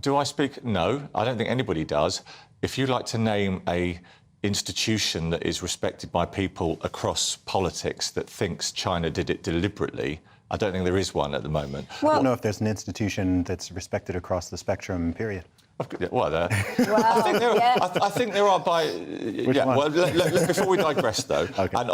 [SPEAKER 19] do I speak? No, I don't think anybody does. If you like to name a institution that is respected by people across politics that thinks China did it deliberately, I don't think there is one at the moment.
[SPEAKER 18] Well, I don't know if there's an institution that's respected across the spectrum, period.
[SPEAKER 19] Well, I think there are by...
[SPEAKER 18] Which one?
[SPEAKER 19] Well, before we digress, though, okay.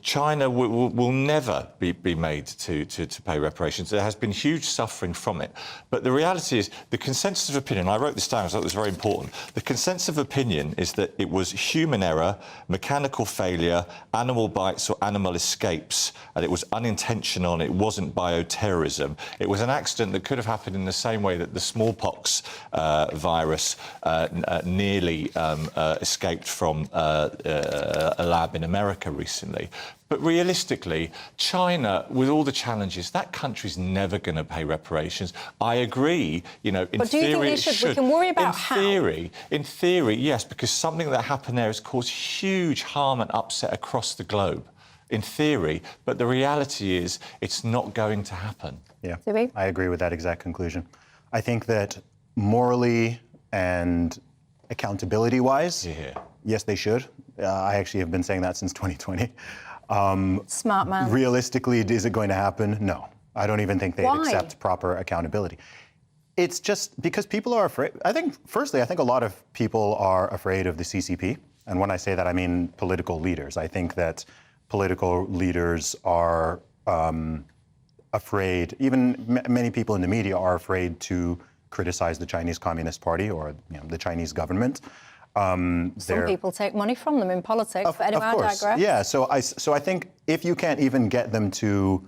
[SPEAKER 19] China will never be made to pay reparations. There has been huge suffering from it. But the reality is, the consensus of opinion, I wrote this down because I thought it was very important, the consensus of opinion is that it was human error, mechanical failure, animal bites or animal escapes, and it was unintentional, it wasn't bioterrorism. It was an accident that could have happened in the same way that the smallpox virus nearly escaped from a lab in America recently. But realistically, China, with all the challenges, that country's never going to pay reparations. I agree, you know, in
[SPEAKER 2] but do you
[SPEAKER 19] theory
[SPEAKER 2] think they
[SPEAKER 19] it should.
[SPEAKER 2] We can worry about
[SPEAKER 19] In theory, yes, because something that happened there has caused huge harm and upset across the globe. In theory, but the reality is it's not going to happen.
[SPEAKER 18] Yeah, I agree with that exact conclusion. I think that morally and accountability-wise, yes, they should. I actually have been saying that since 2020.
[SPEAKER 2] Smart man.
[SPEAKER 18] Realistically, is it going to happen? No. I don't even think they'd accept proper accountability. It's just because people are afraid. I think a lot of people are afraid of the CCP. And when I say that, I mean political leaders. I think that political leaders are afraid, even many people in the media are afraid to criticize the Chinese Communist Party or the Chinese government.
[SPEAKER 2] Some people take money from them in politics, but anyway, I digress.
[SPEAKER 18] Yeah, so I think if you can't even get them to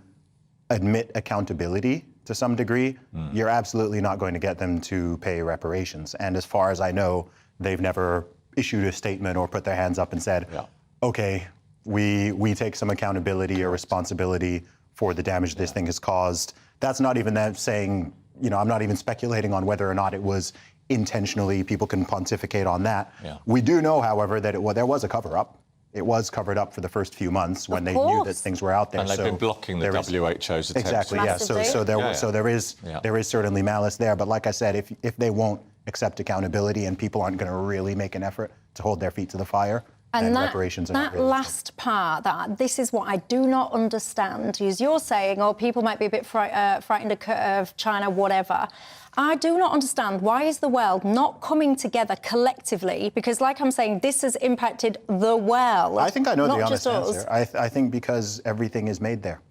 [SPEAKER 18] admit accountability to some degree, you're absolutely not going to get them to pay reparations. And as far as I know, they've never issued a statement or put their hands up and said, okay, we take some accountability or responsibility for the damage this thing has caused. That's not even them saying, I'm not even speculating on whether or not it was intentionally. People can pontificate on that. We do know, however, that there was a cover-up. It was covered up for the first few months when
[SPEAKER 2] Of
[SPEAKER 18] they
[SPEAKER 2] course.
[SPEAKER 18] knew that things were out there.
[SPEAKER 19] And they've been blocking the WHO,'s attempts.
[SPEAKER 18] Exactly, yeah. So there is certainly malice there. But like I said, if they won't accept accountability and people aren't going to really make an effort to hold their feet to the fire,
[SPEAKER 2] and
[SPEAKER 18] then reparations are not
[SPEAKER 2] that
[SPEAKER 18] realistic.
[SPEAKER 2] last part, this is what I do not understand, is you're saying, oh, people might be a bit frightened of China, whatever. I do not understand, why is the world not coming together collectively? Because, like I'm saying, this has impacted the world.
[SPEAKER 18] I think I know
[SPEAKER 2] not
[SPEAKER 18] the honest
[SPEAKER 2] just us.
[SPEAKER 18] answer. I think because everything is made there.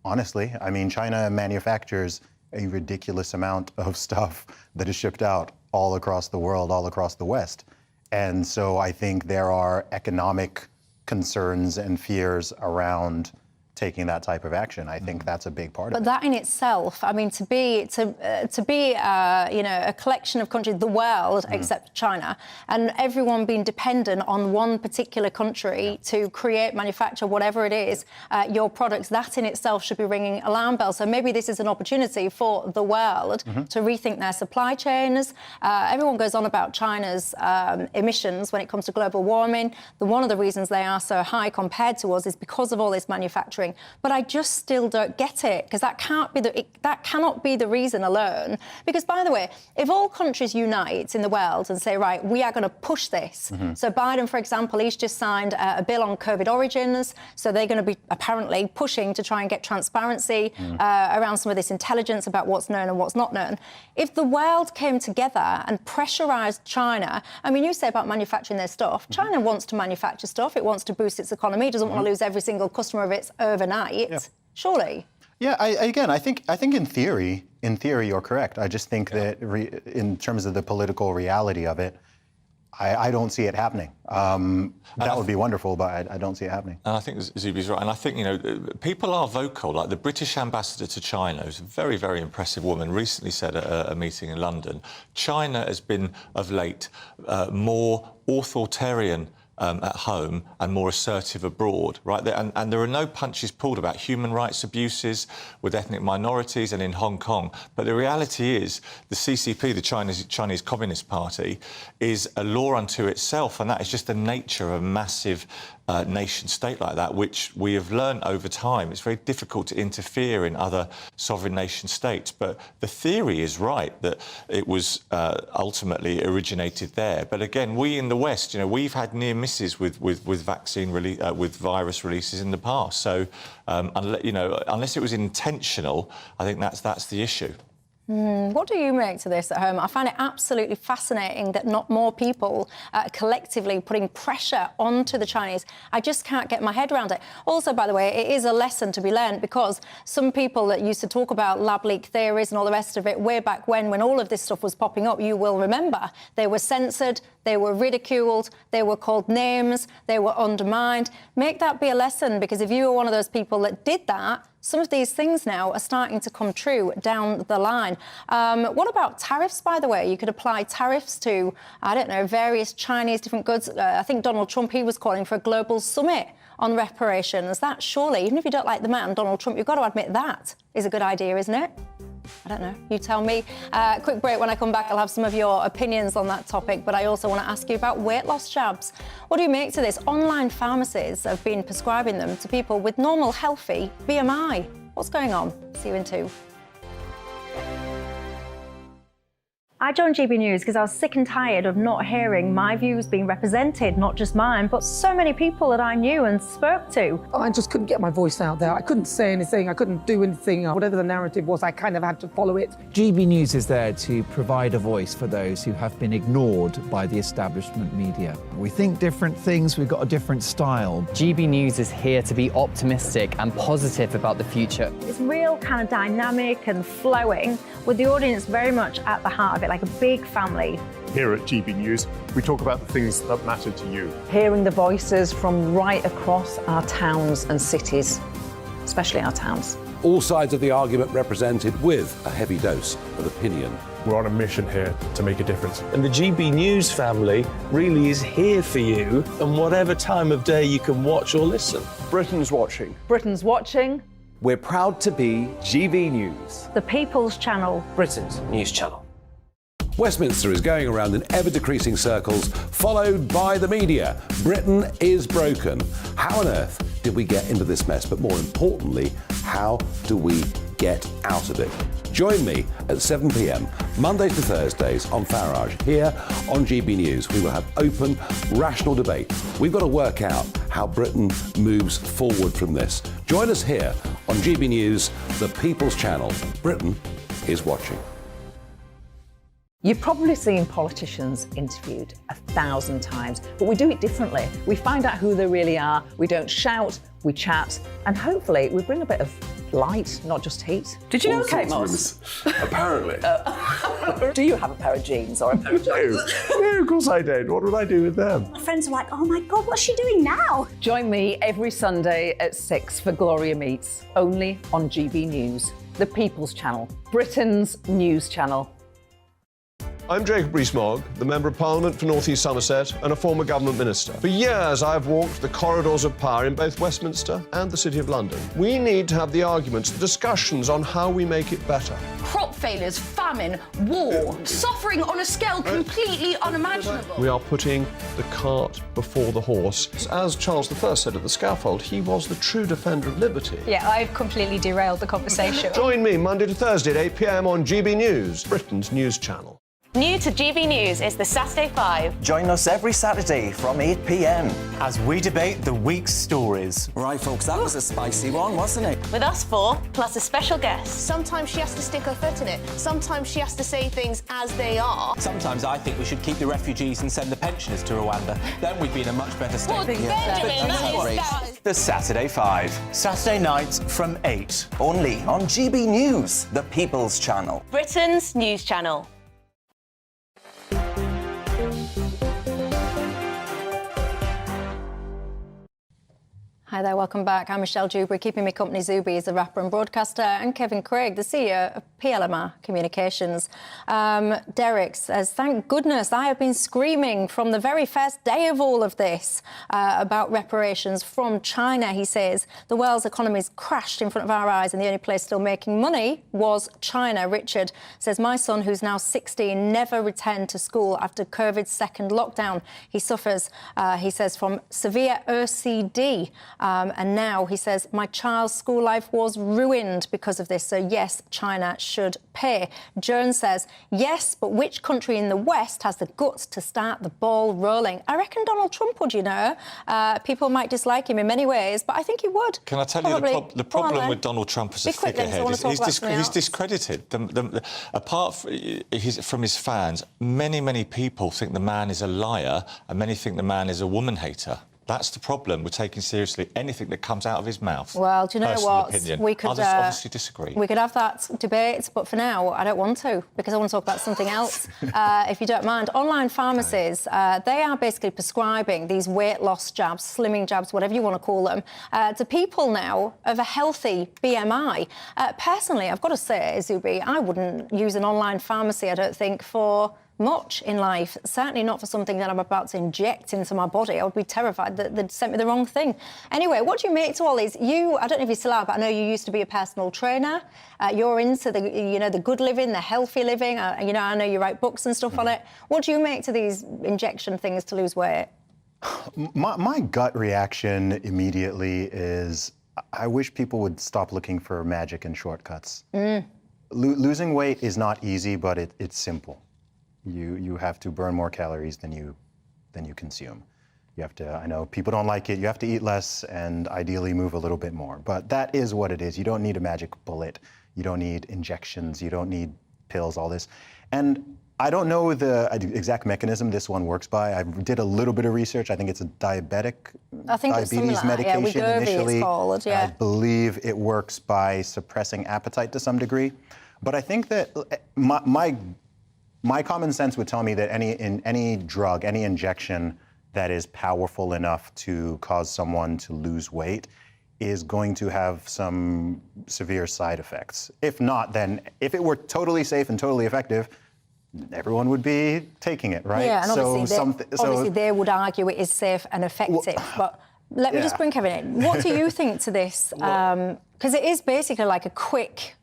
[SPEAKER 18] Honestly, I mean, China manufactures a ridiculous amount of stuff that is shipped out all across the world, all across the West. And so I think there are economic concerns and fears around taking that type of action. I think that's a big part of it.
[SPEAKER 2] But that in itself, I mean, to be a collection of countries, the world, except China, and everyone being dependent on one particular country to create, manufacture, whatever it is, your products, that in itself should be ringing alarm bells. So maybe this is an opportunity for the world to rethink their supply chains. Everyone goes on about China's emissions when it comes to global warming. One of the reasons they are so high compared to us is because of all this manufacturing. But I just still don't get it, because that cannot be the reason alone. Because, by the way, if all countries unite in the world and say, right, we are going to push this. So Biden, for example, he's just signed a bill on COVID origins. So they're going to be apparently pushing to try and get transparency around some of this intelligence about what's known and what's not known. If the world came together and pressurised China, I mean, you say about manufacturing their stuff. China wants to manufacture stuff. It wants to boost its economy. It doesn't want to lose every single customer of its overnight, surely.
[SPEAKER 18] Yeah, I think in theory you're correct. I just think that in terms of the political reality of it, I don't see it happening. That would be wonderful, but I don't see it happening.
[SPEAKER 19] And I think Zuby's right. And I think, people are vocal. Like the British ambassador to China, who's a very, very impressive woman, recently said at a meeting in London, China has been, of late, more authoritarian at home and more assertive abroad, right? And there are no punches pulled about human rights abuses with ethnic minorities and in Hong Kong. But the reality is the CCP, the Chinese Communist Party, is a law unto itself, and that is just the nature of a massive nation-state like that, which we have learned over time. It's very difficult to interfere in other sovereign nation-states. But the theory is right, that it was ultimately originated there. But again, we in the West, we've had near misses with vaccine with virus releases in the past. So, unless it was intentional, I think that's the issue.
[SPEAKER 2] What do you make to this at home? I find it absolutely fascinating that not more people collectively putting pressure onto the Chinese. I just can't get my head around it. Also, by the way, it is a lesson to be learned, because some people that used to talk about lab leak theories and all the rest of it way back when all of this stuff was popping up, you will remember, they were censored, they were ridiculed, they were called names, they were undermined. Make that be a lesson, because if you were one of those people that did that, some of these things now are starting to come true down the line. What about tariffs, by the way? You could apply tariffs to, I don't know, various Chinese different goods. I think Donald Trump, he was calling for a global summit on reparations. That surely, even if you don't like the man, Donald Trump, you've got to admit that is a good idea, isn't it? I don't know. You tell me. Quick break. When I come back, I'll have some of your opinions on that topic, but I also want to ask you about weight loss jabs. What do you make to this? Online pharmacies have been prescribing them to people with normal, healthy BMI. What's going on? See you in 2. I joined GB News because I was sick and tired of not hearing my views being represented, not just mine, but so many people that I knew and spoke to.
[SPEAKER 3] I just couldn't get my voice out there. I couldn't say anything. I couldn't do anything. Whatever the narrative was, I kind of had to follow it.
[SPEAKER 4] GB News is there to provide a voice for those who have been ignored by the establishment media. We think different things, we've got a different style.
[SPEAKER 5] GB News is here to be optimistic and positive about the future.
[SPEAKER 2] It's real kind of dynamic and flowing, with the audience very much at the heart of it, like a big family.
[SPEAKER 6] Here at GB News, we talk about the things that matter to you.
[SPEAKER 7] Hearing the voices from right across our towns and cities, especially our towns.
[SPEAKER 8] All sides of the argument represented with a heavy dose of opinion.
[SPEAKER 6] We're on a mission here to make a difference.
[SPEAKER 10] And the GB News family really is here for you, and whatever time of day you can watch or listen.
[SPEAKER 1] Britain's watching.
[SPEAKER 7] Britain's watching.
[SPEAKER 1] We're proud to be GB News.
[SPEAKER 2] The People's Channel.
[SPEAKER 1] Britain's news channel.
[SPEAKER 8] Westminster is going around in ever-decreasing circles, followed by the media. Britain is broken. How on earth did we get into this mess? But more importantly, how do we get out of it? Join me at 7 p.m, Mondays to Thursdays on Farage, here on GB News. We will have open, rational debate. We've got to work out how Britain moves forward from this. Join us here on GB News, the People's Channel. Britain is watching.
[SPEAKER 7] You've probably seen politicians interviewed 1,000 times, but we do it differently. We find out who they really are, we don't shout, we chat, and hopefully we bring a bit of light, not just heat. Did you know Kate Moss?
[SPEAKER 6] Apparently.
[SPEAKER 7] Do you have a pair of jeans or a pair of jeans?
[SPEAKER 6] No, of course I don't. What would I do with them?
[SPEAKER 1] My friends are like, oh my God, what's she doing now?
[SPEAKER 7] Join me every Sunday at 6 for Gloria Meets, only on GB News, the People's Channel, Britain's news channel.
[SPEAKER 9] I'm Rees-Mogg, the Member of Parliament for North East Somerset and a former government minister. For years, I've walked the corridors of power in both Westminster and the City of London. We need to have the arguments, the discussions on how we make it better.
[SPEAKER 11] Crop failures, famine, war, suffering on a scale completely unimaginable.
[SPEAKER 9] We are putting the cart before the horse. As Charles I said at the scaffold, he was the true defender of liberty.
[SPEAKER 2] Yeah, I've completely derailed the conversation.
[SPEAKER 9] Join me Monday to Thursday at 8 p.m. on GB News, Britain's news channel.
[SPEAKER 12] New to GB News is the Saturday 5.
[SPEAKER 13] Join us every Saturday from 8 p.m. as we debate the week's stories. Right, folks, that was a spicy one, wasn't it?
[SPEAKER 12] With us four, plus a special guest.
[SPEAKER 20] Sometimes she has to stick her foot in it. Sometimes she has to say things as they are.
[SPEAKER 13] Sometimes I think we should keep the refugees and send the pensioners to Rwanda. Then we'd be in a much better state.
[SPEAKER 20] Well, Benjamin, that is...
[SPEAKER 13] The Saturday 5. Saturday nights from 8. Only on GB News, the People's Channel.
[SPEAKER 12] Britain's news channel.
[SPEAKER 2] Hi there, welcome back. I'm Michelle Dewberry. Keeping me company, Zuby is the rapper and broadcaster, and Kevin Craig, the CEO of PLMR Communications. Derek says, thank goodness I have been screaming from the very first day of all of this about reparations from China. He says, the world's economy's crashed in front of our eyes and the only place still making money was China. Richard says, my son, who's now 16, never returned to school after COVID's second lockdown. He suffers, he says, from severe OCD. And now he says, my child's school life was ruined because of this. So, yes, China should pay. Jones says, yes, but which country in the West has the guts to start the ball rolling? I reckon Donald Trump would, you know. People might dislike him in many ways, but I think he would.
[SPEAKER 19] Can I tell you the problem with Donald Trump as a figurehead is he's discredited. Apart from his fans, many people think the man is a liar and many think the man is a woman hater. That's the problem. We're taking seriously anything that comes out of his mouth.
[SPEAKER 2] Well, do you know what?
[SPEAKER 19] Opinion.
[SPEAKER 2] We could
[SPEAKER 19] others obviously disagree.
[SPEAKER 2] We could have that debate, but for now, I don't want to, because I want to talk about something else, if you don't mind. Online pharmacies, they are basically prescribing these weight loss jabs, slimming jabs, whatever you want to call them, to people now of a healthy BMI. Personally, I've got to say, Zuby, I wouldn't use an online pharmacy, I don't think, for much in life, certainly not for something that I'm about to inject into my body. I would be terrified that they'd sent me the wrong thing. Anyway, what do you make to all these? I don't know if you still are, but I know you used to be a personal trainer. You're into the good living, the healthy living. I know you write books and stuff on it. What do you make to these injection things to lose weight?
[SPEAKER 18] My gut reaction immediately is I wish people would stop looking for magic and shortcuts. Losing weight is not easy, but it's simple. You have to burn more calories than you consume. You have to, I know people don't like it, you have to eat less and ideally move a little bit more. But that is what it is. You don't need a magic bullet. You don't need injections. You don't need pills, all this. And I don't know the exact mechanism this one works by. I did a little bit of research. I think it's a diabetes medication initially.
[SPEAKER 2] It's called, yeah.
[SPEAKER 18] I believe it works by suppressing appetite to some degree. But I think that my common sense would tell me that any drug, any injection that is powerful enough to cause someone to lose weight is going to have some severe side effects. If not, then if it were totally safe and totally effective, everyone would be taking it, right?
[SPEAKER 2] Yeah, and obviously they would argue it is safe and effective, but Let me just bring Kevin in. What do you think to this? Because it is basically like a quick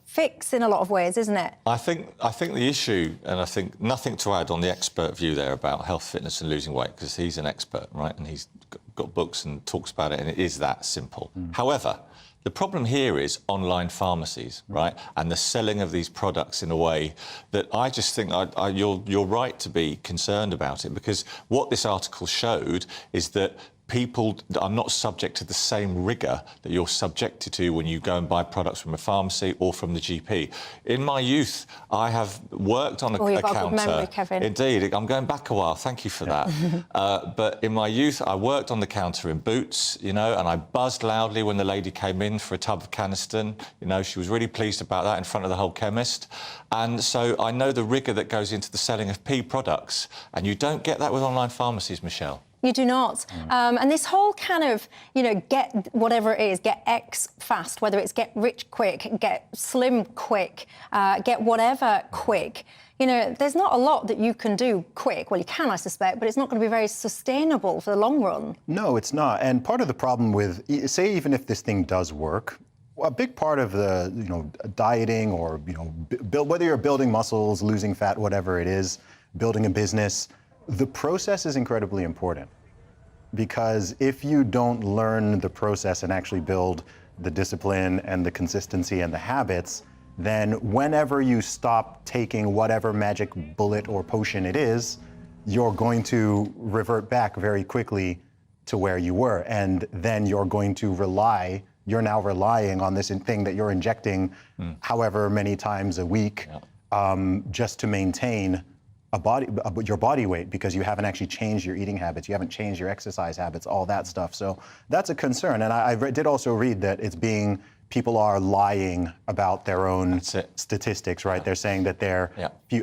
[SPEAKER 2] fix in a lot of ways, isn't it?
[SPEAKER 19] I think the issue, and I think nothing to add on the expert view there about health, fitness and losing weight, because he's an expert, right? And he's got books and talks about it, and it is that simple. However, the problem here is online pharmacies, right? And the selling of these products in a way that I just think you're right to be concerned about it, because what this article showed is that people are not subject to the same rigour that you're subjected to when you go and buy products from a pharmacy or from the GP. In my youth, I have worked on a
[SPEAKER 2] you've got
[SPEAKER 19] counter.
[SPEAKER 2] a good memory, Kevin.
[SPEAKER 19] Indeed, I'm going back a while. Thank you for that. But in my youth, I worked on the counter in Boots, you know, and I buzzed loudly when the lady came in for a tub of Caniston. You know, she was really pleased about that in front of the whole chemist. And so I know the rigour that goes into the selling of pea products, and you don't get that with online pharmacies, Michelle.
[SPEAKER 2] You do not. And this whole kind of, you know, get whatever it is, get X fast, whether it's get rich quick, get slim quick, get whatever quick, you know, there's not a lot that you can do quick. Well, you can, I suspect, but it's not going to be very sustainable for the long run.
[SPEAKER 18] No, it's not. And part of the problem with, say, even if this thing does work, a big part of the, you know, dieting or, you know, whether you're building muscles, losing fat, whatever it is, building a business, the process is incredibly important, because if you don't learn the process and actually build the discipline and the consistency and the habits, then whenever you stop taking whatever magic bullet or potion it is, you're going to revert back very quickly to where you were. And then you're going to you're now relying on this thing that you're injecting however many times a week just to maintain your body weight, because you haven't actually changed your eating habits, you haven't changed your exercise habits, all that stuff. So that's a concern. And I did also read that people are lying about their own statistics, right? They're saying that they're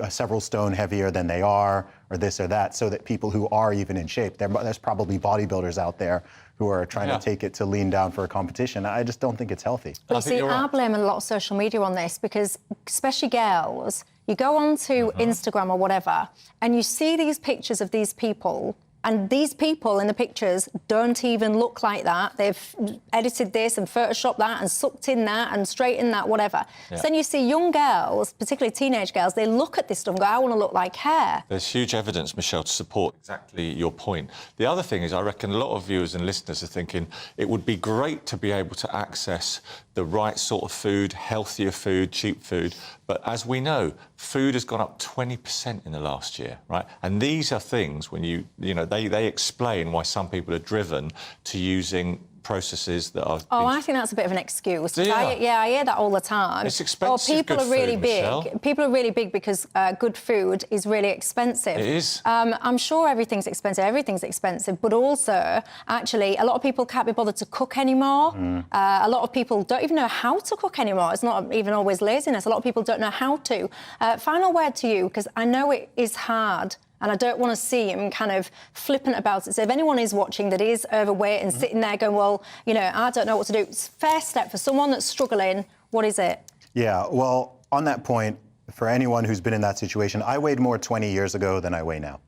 [SPEAKER 18] several stone heavier than they are, or this or that, so that people who are even in shape, there's probably bodybuilders out there who are trying to take it to lean down for a competition. I just don't think it's healthy.
[SPEAKER 2] But you see, I blame a lot of social media on this, because especially girls, you go onto Instagram or whatever, and you see these pictures of these people, and these people in the pictures don't even look like that. They've edited this and photoshopped that and sucked in that and straightened that, whatever. So then you see young girls, particularly teenage girls, they look at this stuff and go, I want to look like her.
[SPEAKER 19] There's huge evidence, Michelle, to support exactly your point. The other thing is, I reckon a lot of viewers and listeners are thinking it would be great to be able to access the right sort of food, healthier food, cheap food. But as we know, food has gone up 20% in the last year, right? And these are things when you know, they explain why some people are driven to using processes that are...
[SPEAKER 2] Oh, I think that's a bit of an excuse.
[SPEAKER 19] Do you?
[SPEAKER 2] I hear that all the time.
[SPEAKER 19] It's expensive,
[SPEAKER 2] people
[SPEAKER 19] good
[SPEAKER 2] are really
[SPEAKER 19] food,
[SPEAKER 2] big.
[SPEAKER 19] Michelle.
[SPEAKER 2] People are really big because good food is really expensive.
[SPEAKER 19] It is.
[SPEAKER 2] I'm sure everything's expensive, but also, actually, a lot of people can't be bothered to cook anymore. A lot of people don't even know how to cook anymore. It's not even always laziness. A lot of people don't know how to. Final word to you, because I know it is hard, and I don't want to see him kind of flippant about it. So if anyone is watching that is overweight and sitting there going, well, you know, I don't know what to do, it's a fair step for someone that's struggling. What is it?
[SPEAKER 18] Yeah, well, on that point, for anyone who's been in that situation, I weighed more 20 years ago than I weigh now.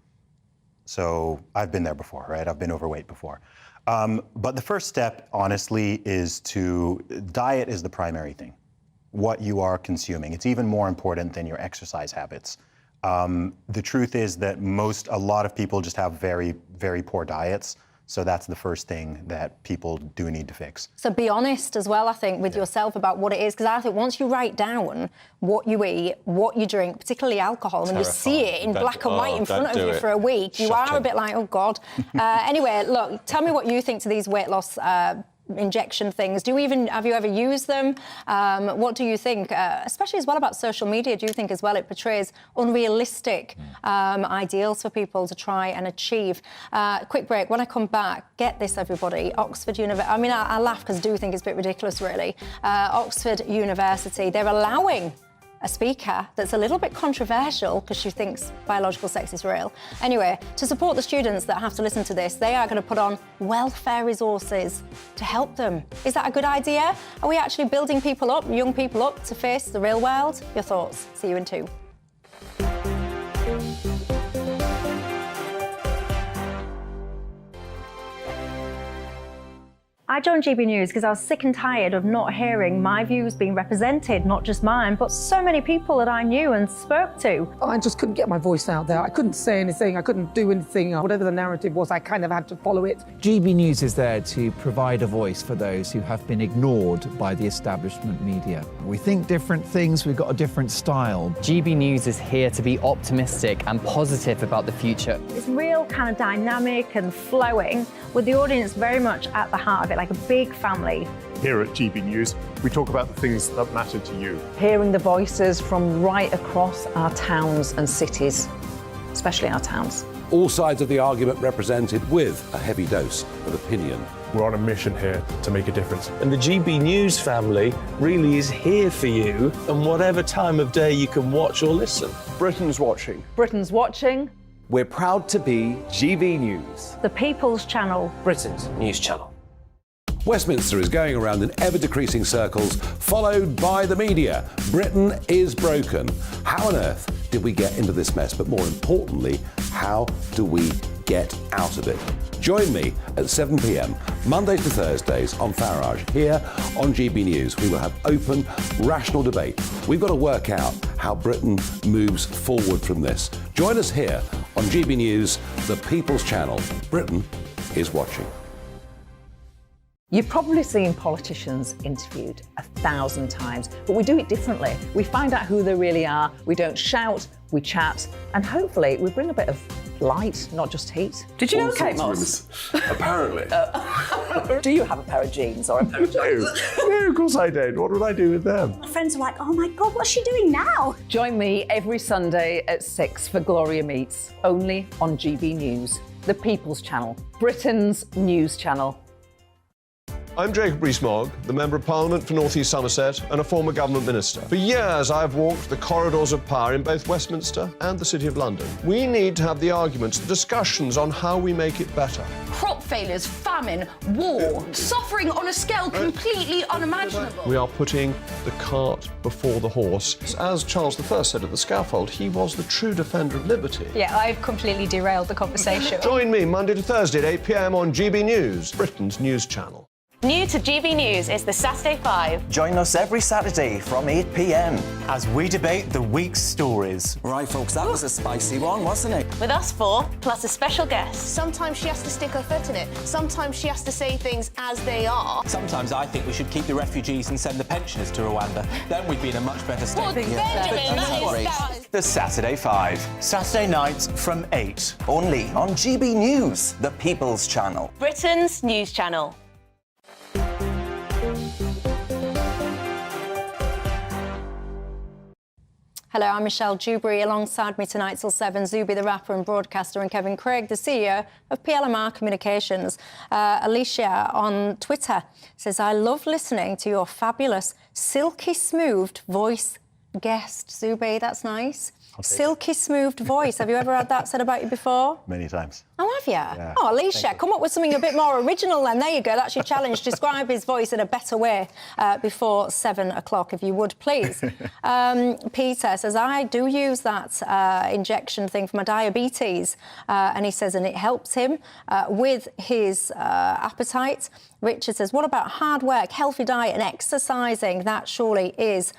[SPEAKER 18] So I've been there before, right? I've been overweight before. But the first step, honestly, is diet is the primary thing. What you are consuming. It's even more important than your exercise habits. The truth is that a lot of people just have very, very poor diets. So that's the first thing that people do need to fix.
[SPEAKER 2] So be honest as well, I think, with yourself about what it is. Because I think once you write down what you eat, what you drink, particularly alcohol, and you see it in black and white in front of you for a week, you are a bit like, oh, God. Anyway, look, tell me what you think to these weight loss injection things. Have you ever used them? What do you think? Especially as well about social media, do you think as well it portrays unrealistic ideals for people to try and achieve? Quick break. When I come back, get this, everybody. Oxford University. I mean, I laugh because I do think it's a bit ridiculous, really. Oxford University, they're allowing a speaker that's a little bit controversial because she thinks biological sex is real. Anyway, to support the students that have to listen to this, they are going to put on welfare resources to help them. Is that a good idea? Are we actually building people up, young people up, to face the real world? Your thoughts. See you in 2. I joined GB News because I was sick and tired of not hearing my views being represented, not just mine, but so many people that I knew and spoke to.
[SPEAKER 3] I just couldn't get my voice out there. I couldn't say anything. I couldn't do anything. Whatever the narrative was, I kind of had to follow it.
[SPEAKER 4] GB News is there to provide a voice for those who have been ignored by the establishment media. We think different things, we've got a different style.
[SPEAKER 5] GB News is here to be optimistic and positive about the future.
[SPEAKER 2] It's real kind of dynamic and flowing, with the audience very much at the heart of it, like a big family.
[SPEAKER 6] Here at GB News, we talk about the things that matter to you.
[SPEAKER 7] Hearing the voices from right across our towns and cities, especially our towns.
[SPEAKER 8] All sides of the argument represented with a heavy dose of opinion.
[SPEAKER 6] We're on a mission here to make a difference.
[SPEAKER 10] And the GB News family really is here for you, and whatever time of day you can watch or listen.
[SPEAKER 9] Britain's watching.
[SPEAKER 7] Britain's watching.
[SPEAKER 15] We're proud to be GB News,
[SPEAKER 2] The People's Channel.
[SPEAKER 15] Britain's news channel.
[SPEAKER 8] Westminster is going around in ever-decreasing circles, followed by the media. Britain is broken. How on earth did we get into this mess? But more importantly, how do we get out of it? Join me at 7 p.m, Mondays to Thursdays on Farage. Here on GB News, we will have open, rational debate. We've got to work out how Britain moves forward from this. Join us here on GB News, the People's Channel. Britain is watching.
[SPEAKER 7] You've probably seen politicians interviewed 1,000 times, but we do it differently. We find out who they really are, we don't shout, we chat, and hopefully we bring a bit of light, not just heat. Did you know Kate Moss?
[SPEAKER 6] Apparently.
[SPEAKER 7] Do you have a pair of jeans or a pair of jeans?
[SPEAKER 6] No, of course I don't. What would I do with them?
[SPEAKER 1] My friends were like, oh my God, what's she doing now?
[SPEAKER 7] Join me every Sunday at 6 for Gloria Meets, only on GB News, the People's Channel, Britain's news channel.
[SPEAKER 9] I'm Rees-Mogg, the Member of Parliament for North East Somerset and a former government minister. For years, I've walked the corridors of power in both Westminster and the City of London. We need to have the arguments, the discussions on how we make it better.
[SPEAKER 11] Crop failures, famine, war, suffering on a scale completely unimaginable.
[SPEAKER 9] We are putting the cart before the horse. As Charles I said at the scaffold, he was the true defender of liberty.
[SPEAKER 2] Yeah, I've completely derailed the conversation.
[SPEAKER 9] Join me Monday to Thursday at 8 p.m. on GB News, Britain's news channel.
[SPEAKER 12] New to GB News is the Saturday 5.
[SPEAKER 13] Join us every Saturday from 8 p.m. as we debate the week's stories. Right, folks, that was a spicy one, wasn't it?
[SPEAKER 12] With us four, plus a special guest.
[SPEAKER 20] Sometimes she has to stick her foot in it. Sometimes she has to say things as they are.
[SPEAKER 13] Sometimes I think we should keep the refugees and send the pensioners to Rwanda. Then we'd be in a much better state.
[SPEAKER 20] Well, Benjamin, that is...
[SPEAKER 13] The Saturday 5. Saturday nights from 8. Only on GB News, the People's Channel.
[SPEAKER 12] Britain's news channel.
[SPEAKER 2] Hello, I'm Michelle Dewberry. Alongside me tonight till 7, Zuby the rapper and broadcaster, and Kevin Craig, the CEO of PLMR Communications. Alicia on Twitter says, I love listening to your fabulous, silky smoothed voice guest. Zuby, that's nice. Silky smoothed voice. Have you ever had that said about you before?
[SPEAKER 18] Many times.
[SPEAKER 2] Oh, have you?
[SPEAKER 18] Yeah.
[SPEAKER 2] Oh, Alicia, come up with something a bit more original then. There you go. That's your challenge. Describe his voice in a better way before 7 o'clock, if you would, please. Peter says, I do use that injection thing for my diabetes. And he says, and it helps him with his appetite. Richard says, what about hard work, healthy diet and exercising? That surely is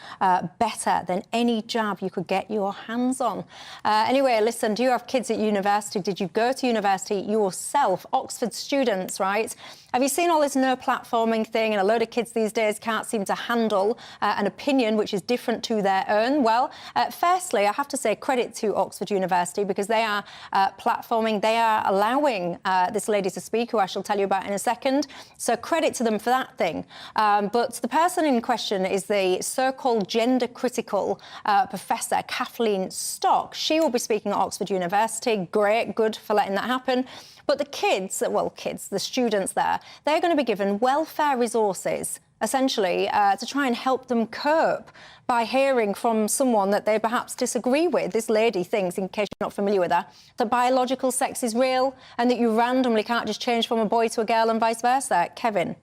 [SPEAKER 2] better than any jab you could get your hands on. Anyway, listen, do you have kids at university? Did you go to university yourself? Oxford students, right? Have you seen all this no platforming thing? And a load of kids these days can't seem to handle an opinion which is different to their own. Well, firstly, I have to say credit to Oxford University because they are platforming. They are allowing this lady to speak, who I shall tell you about in a second. So credit to them for that thing. But the person in question is the so-called gender-critical professor, Kathleen Stock. She will be speaking at Oxford University. Great, good for letting that happen. But the kids, the students there, they're going to be given welfare resources, essentially, to try and help them cope by hearing from someone that they perhaps disagree with. This lady thinks, in case you're not familiar with her, that biological sex is real and that you randomly can't just change from a boy to a girl and vice versa. Kevin?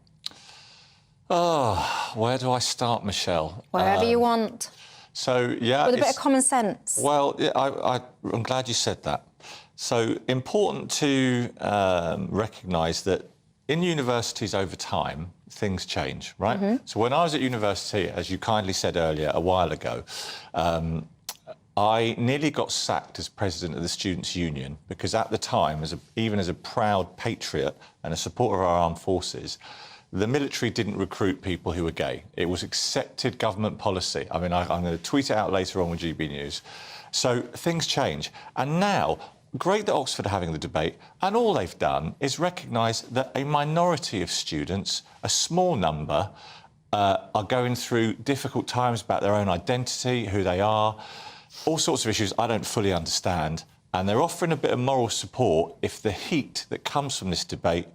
[SPEAKER 19] Oh, where do I start, Michelle?
[SPEAKER 2] Wherever you want.
[SPEAKER 19] So, yeah...
[SPEAKER 2] With a bit of common sense.
[SPEAKER 19] Well, yeah, I'm glad you said that. So important to recognise that in universities over time, things change, right? So when I was at university, as you kindly said earlier, a while ago, I nearly got sacked as president of the Students' Union because at the time, even as a proud patriot and a supporter of our armed forces, the military didn't recruit people who were gay. It was accepted government policy. I mean, I'm going to tweet it out later on with GB News. So things change. And now, great that Oxford are having the debate, and all they've done is recognise that a minority of students, a small number, are going through difficult times about their own identity, who they are, all sorts of issues I don't fully understand, and they're offering a bit of moral support if the heat that comes from this debate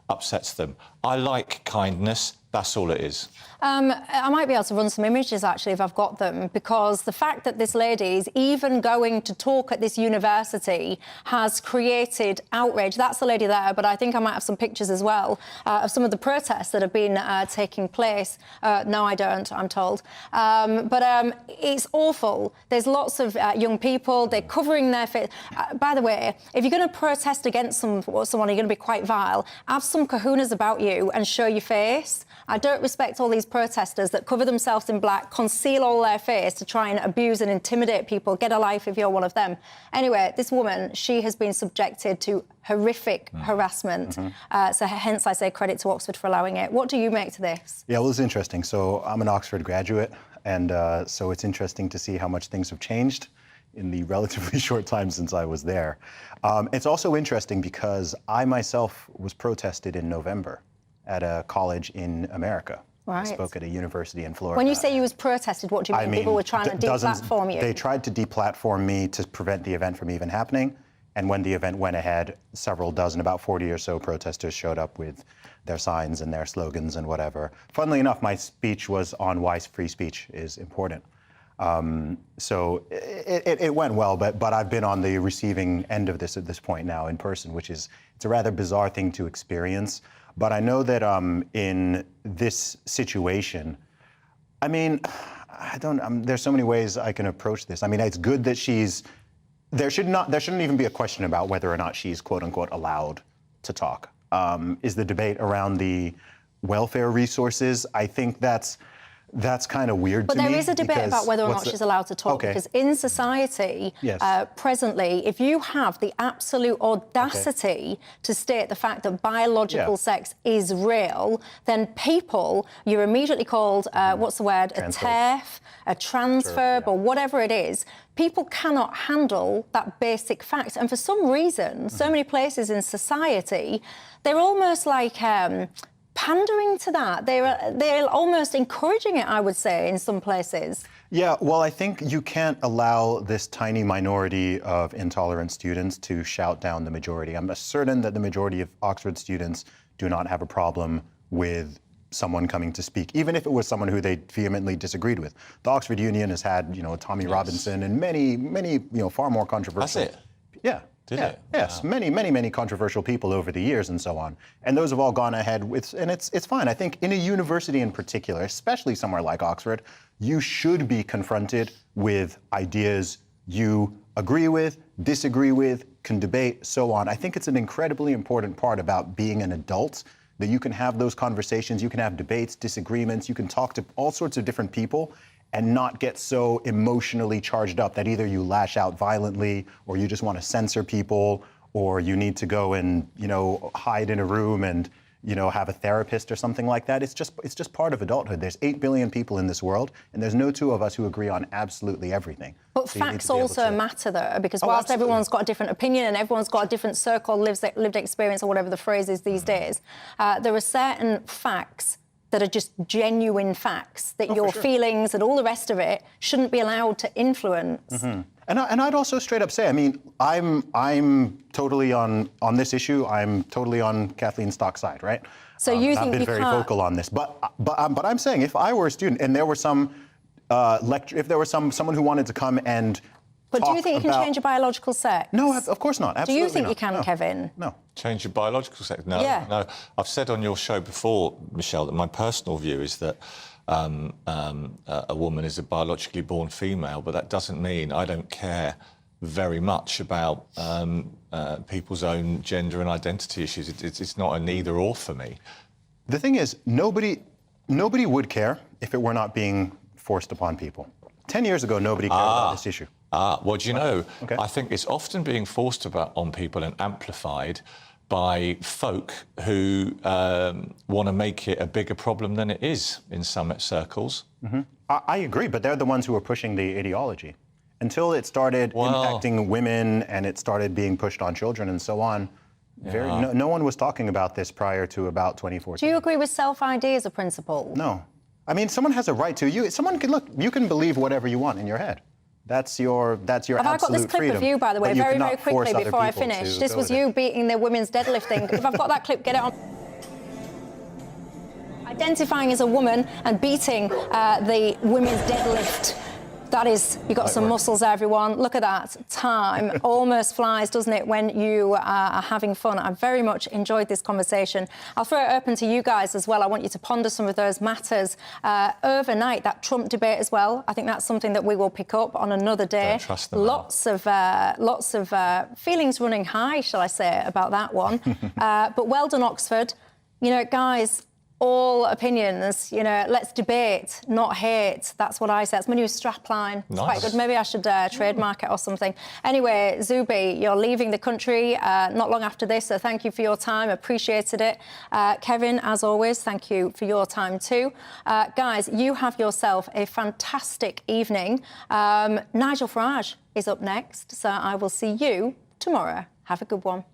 [SPEAKER 19] upsets them. I like kindness. That's all it is.
[SPEAKER 2] I might be able to run some images, actually, if I've got them, because the fact that this lady is even going to talk at this university has created outrage. That's the lady there, but I think I might have some pictures as well of some of the protests that have been taking place. No, I don't, I'm told. But it's awful. There's lots of young people. They're covering their face. By the way, if you're going to protest against someone, you're going to be quite vile. Have some kahunas about you and show your face. I don't respect all these protesters that cover themselves in black, conceal all their face to try and abuse and intimidate people. Get a life if you're one of them. Anyway, this woman, she has been subjected to horrific harassment. So hence I say credit to Oxford for allowing it. What do you make to this?
[SPEAKER 18] Yeah, well, it's interesting. So I'm an Oxford graduate, and so it's interesting to see how much things have changed in the relatively short time since I was there. It's also interesting because I myself was protested in November at a college in America.
[SPEAKER 2] Right.
[SPEAKER 18] I spoke at a university in Florida.
[SPEAKER 2] When you say you was protested, what do you mean? People were trying to deplatform you?
[SPEAKER 18] They tried to deplatform me to prevent the event from even happening. And when the event went ahead, several dozen, about 40 or so protesters showed up with their signs and their slogans and whatever. Funnily enough, my speech was on why free speech is important. So it went well, but I've been on the receiving end of this at this point now in person, which is, it's a rather bizarre thing to experience. But I know that in this situation, I mean, there's so many ways I can approach this. I mean, it's good that there shouldn't even be a question about whether or not she's quote unquote allowed to talk. Is the debate around the welfare resources? I think that's kind of weird to me.
[SPEAKER 2] But there is a debate about whether or not she's allowed to talk, because in society, presently, if you have the absolute audacity to state the fact that biological sex is real, then you're immediately called, what's the word, a TERF, a transphobe, or whatever it is. People cannot handle that basic fact. And for some reason, so many places in society, they're almost like pandering to that. They're almost encouraging it, I would say, in some places.
[SPEAKER 18] Yeah, well, I think you can't allow this tiny minority of intolerant students to shout down the majority. I'm certain that the majority of Oxford students do not have a problem with someone coming to speak, even if it was someone who they vehemently disagreed with. The Oxford Union has had, Tommy Robinson and many, far more controversial.
[SPEAKER 19] That's it?
[SPEAKER 18] Yeah.
[SPEAKER 19] Did it?
[SPEAKER 18] Yes, many controversial people over the years and so on. And those have all gone ahead with, and it's fine. I think in a university in particular, especially somewhere like Oxford, you should be confronted with ideas you agree with, disagree with, can debate, so on. I think it's an incredibly important part about being an adult, that you can have those conversations, you can have debates, disagreements, you can talk to all sorts of different people and not get so emotionally charged up that either you lash out violently or you just want to censor people or you need to go and, hide in a room and, have a therapist or something like that. It's just part of adulthood. There's 8 billion people in this world and there's no two of us who agree on absolutely everything.
[SPEAKER 2] But so facts also matter, though, because whilst everyone's got a different opinion and everyone's got a different circle, lived experience or whatever the phrase is these days, there are certain facts that are just genuine facts, that your feelings and all the rest of it shouldn't be allowed to influence.
[SPEAKER 18] And I'd also straight up say, I mean, I'm totally on this issue. I'm totally on Kathleen Stock's side, right?
[SPEAKER 2] So you think
[SPEAKER 18] I've been very vocal on this, but I'm saying if I were a student and there were some if there was someone who wanted to come and
[SPEAKER 2] But do you think you can change your biological sex?
[SPEAKER 18] No, of course not. Absolutely
[SPEAKER 2] do you think
[SPEAKER 18] not.
[SPEAKER 2] you can,
[SPEAKER 18] no.
[SPEAKER 2] Kevin?
[SPEAKER 18] No.
[SPEAKER 19] Change your biological sex? No,
[SPEAKER 2] Yeah.
[SPEAKER 19] no. I've said on your show before, Michelle, that my personal view is that a woman is a biologically born female, but that doesn't mean I don't care very much about people's own gender and identity issues. It's not an either-or for me.
[SPEAKER 18] The thing is, nobody would care if it were not being forced upon people. 10 years ago, nobody cared about this issue.
[SPEAKER 19] Well, do you know, I think it's often being forced on people and amplified by folk who want to make it a bigger problem than it is in some circles.
[SPEAKER 18] Mm-hmm. I agree, but they're the ones who are pushing the ideology. Until it started impacting women and it started being pushed on children and so on, no one was talking about this prior to about 2014.
[SPEAKER 2] Do you agree with self-ID as a principle?
[SPEAKER 18] No. I mean, someone has a right to. Someone can look. You can believe whatever you want in your head. That's your absolute freedom.
[SPEAKER 2] Have I got this clip of you, by the way, very, very quickly before I finish? This was you beating the women's deadlifting. If I've got that clip, get it on. Identifying as a woman and beating the women's deadlift. That is, you've got some muscles, everyone. Look at that. Time almost flies, doesn't it, when you are having fun. I've very much enjoyed this conversation. I'll throw it open to you guys as well. I want you to ponder some of those matters overnight, that Trump debate as well. I think that's something that we will pick up on another day.
[SPEAKER 19] Don't trust them.
[SPEAKER 2] Lots of feelings running high, shall I say, about that one. But well done, Oxford. You know, guys, all opinions, you know, let's debate, not hate. That's what I say. That's my new strapline. It's quite good. Maybe I should trademark it or something. Anyway, Zubi, you're leaving the country not long after this, so thank you for your time. Appreciated it. Kevin, as always, thank you for your time too. Guys, you have yourself a fantastic evening. Nigel Farage is up next, so I will see you tomorrow. Have a good one.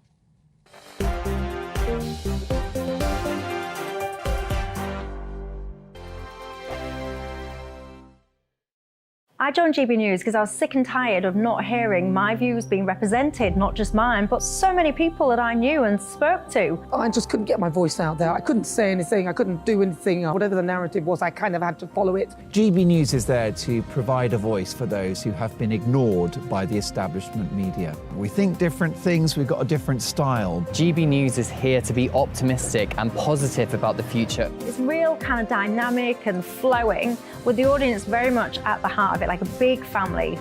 [SPEAKER 2] I joined GB News because I was sick and tired of not hearing my views being represented, not just mine, but so many people that I knew and spoke to.
[SPEAKER 3] I just couldn't get my voice out there. I couldn't say anything. I couldn't do anything. Whatever the narrative was, I kind of had to follow it.
[SPEAKER 4] GB News is there to provide a voice for those who have been ignored by the establishment media. We think different things, we've got a different style.
[SPEAKER 5] GB News is here to be optimistic and positive about the future.
[SPEAKER 2] It's real kind of dynamic and flowing, with the audience very much at the heart of it, like a big family.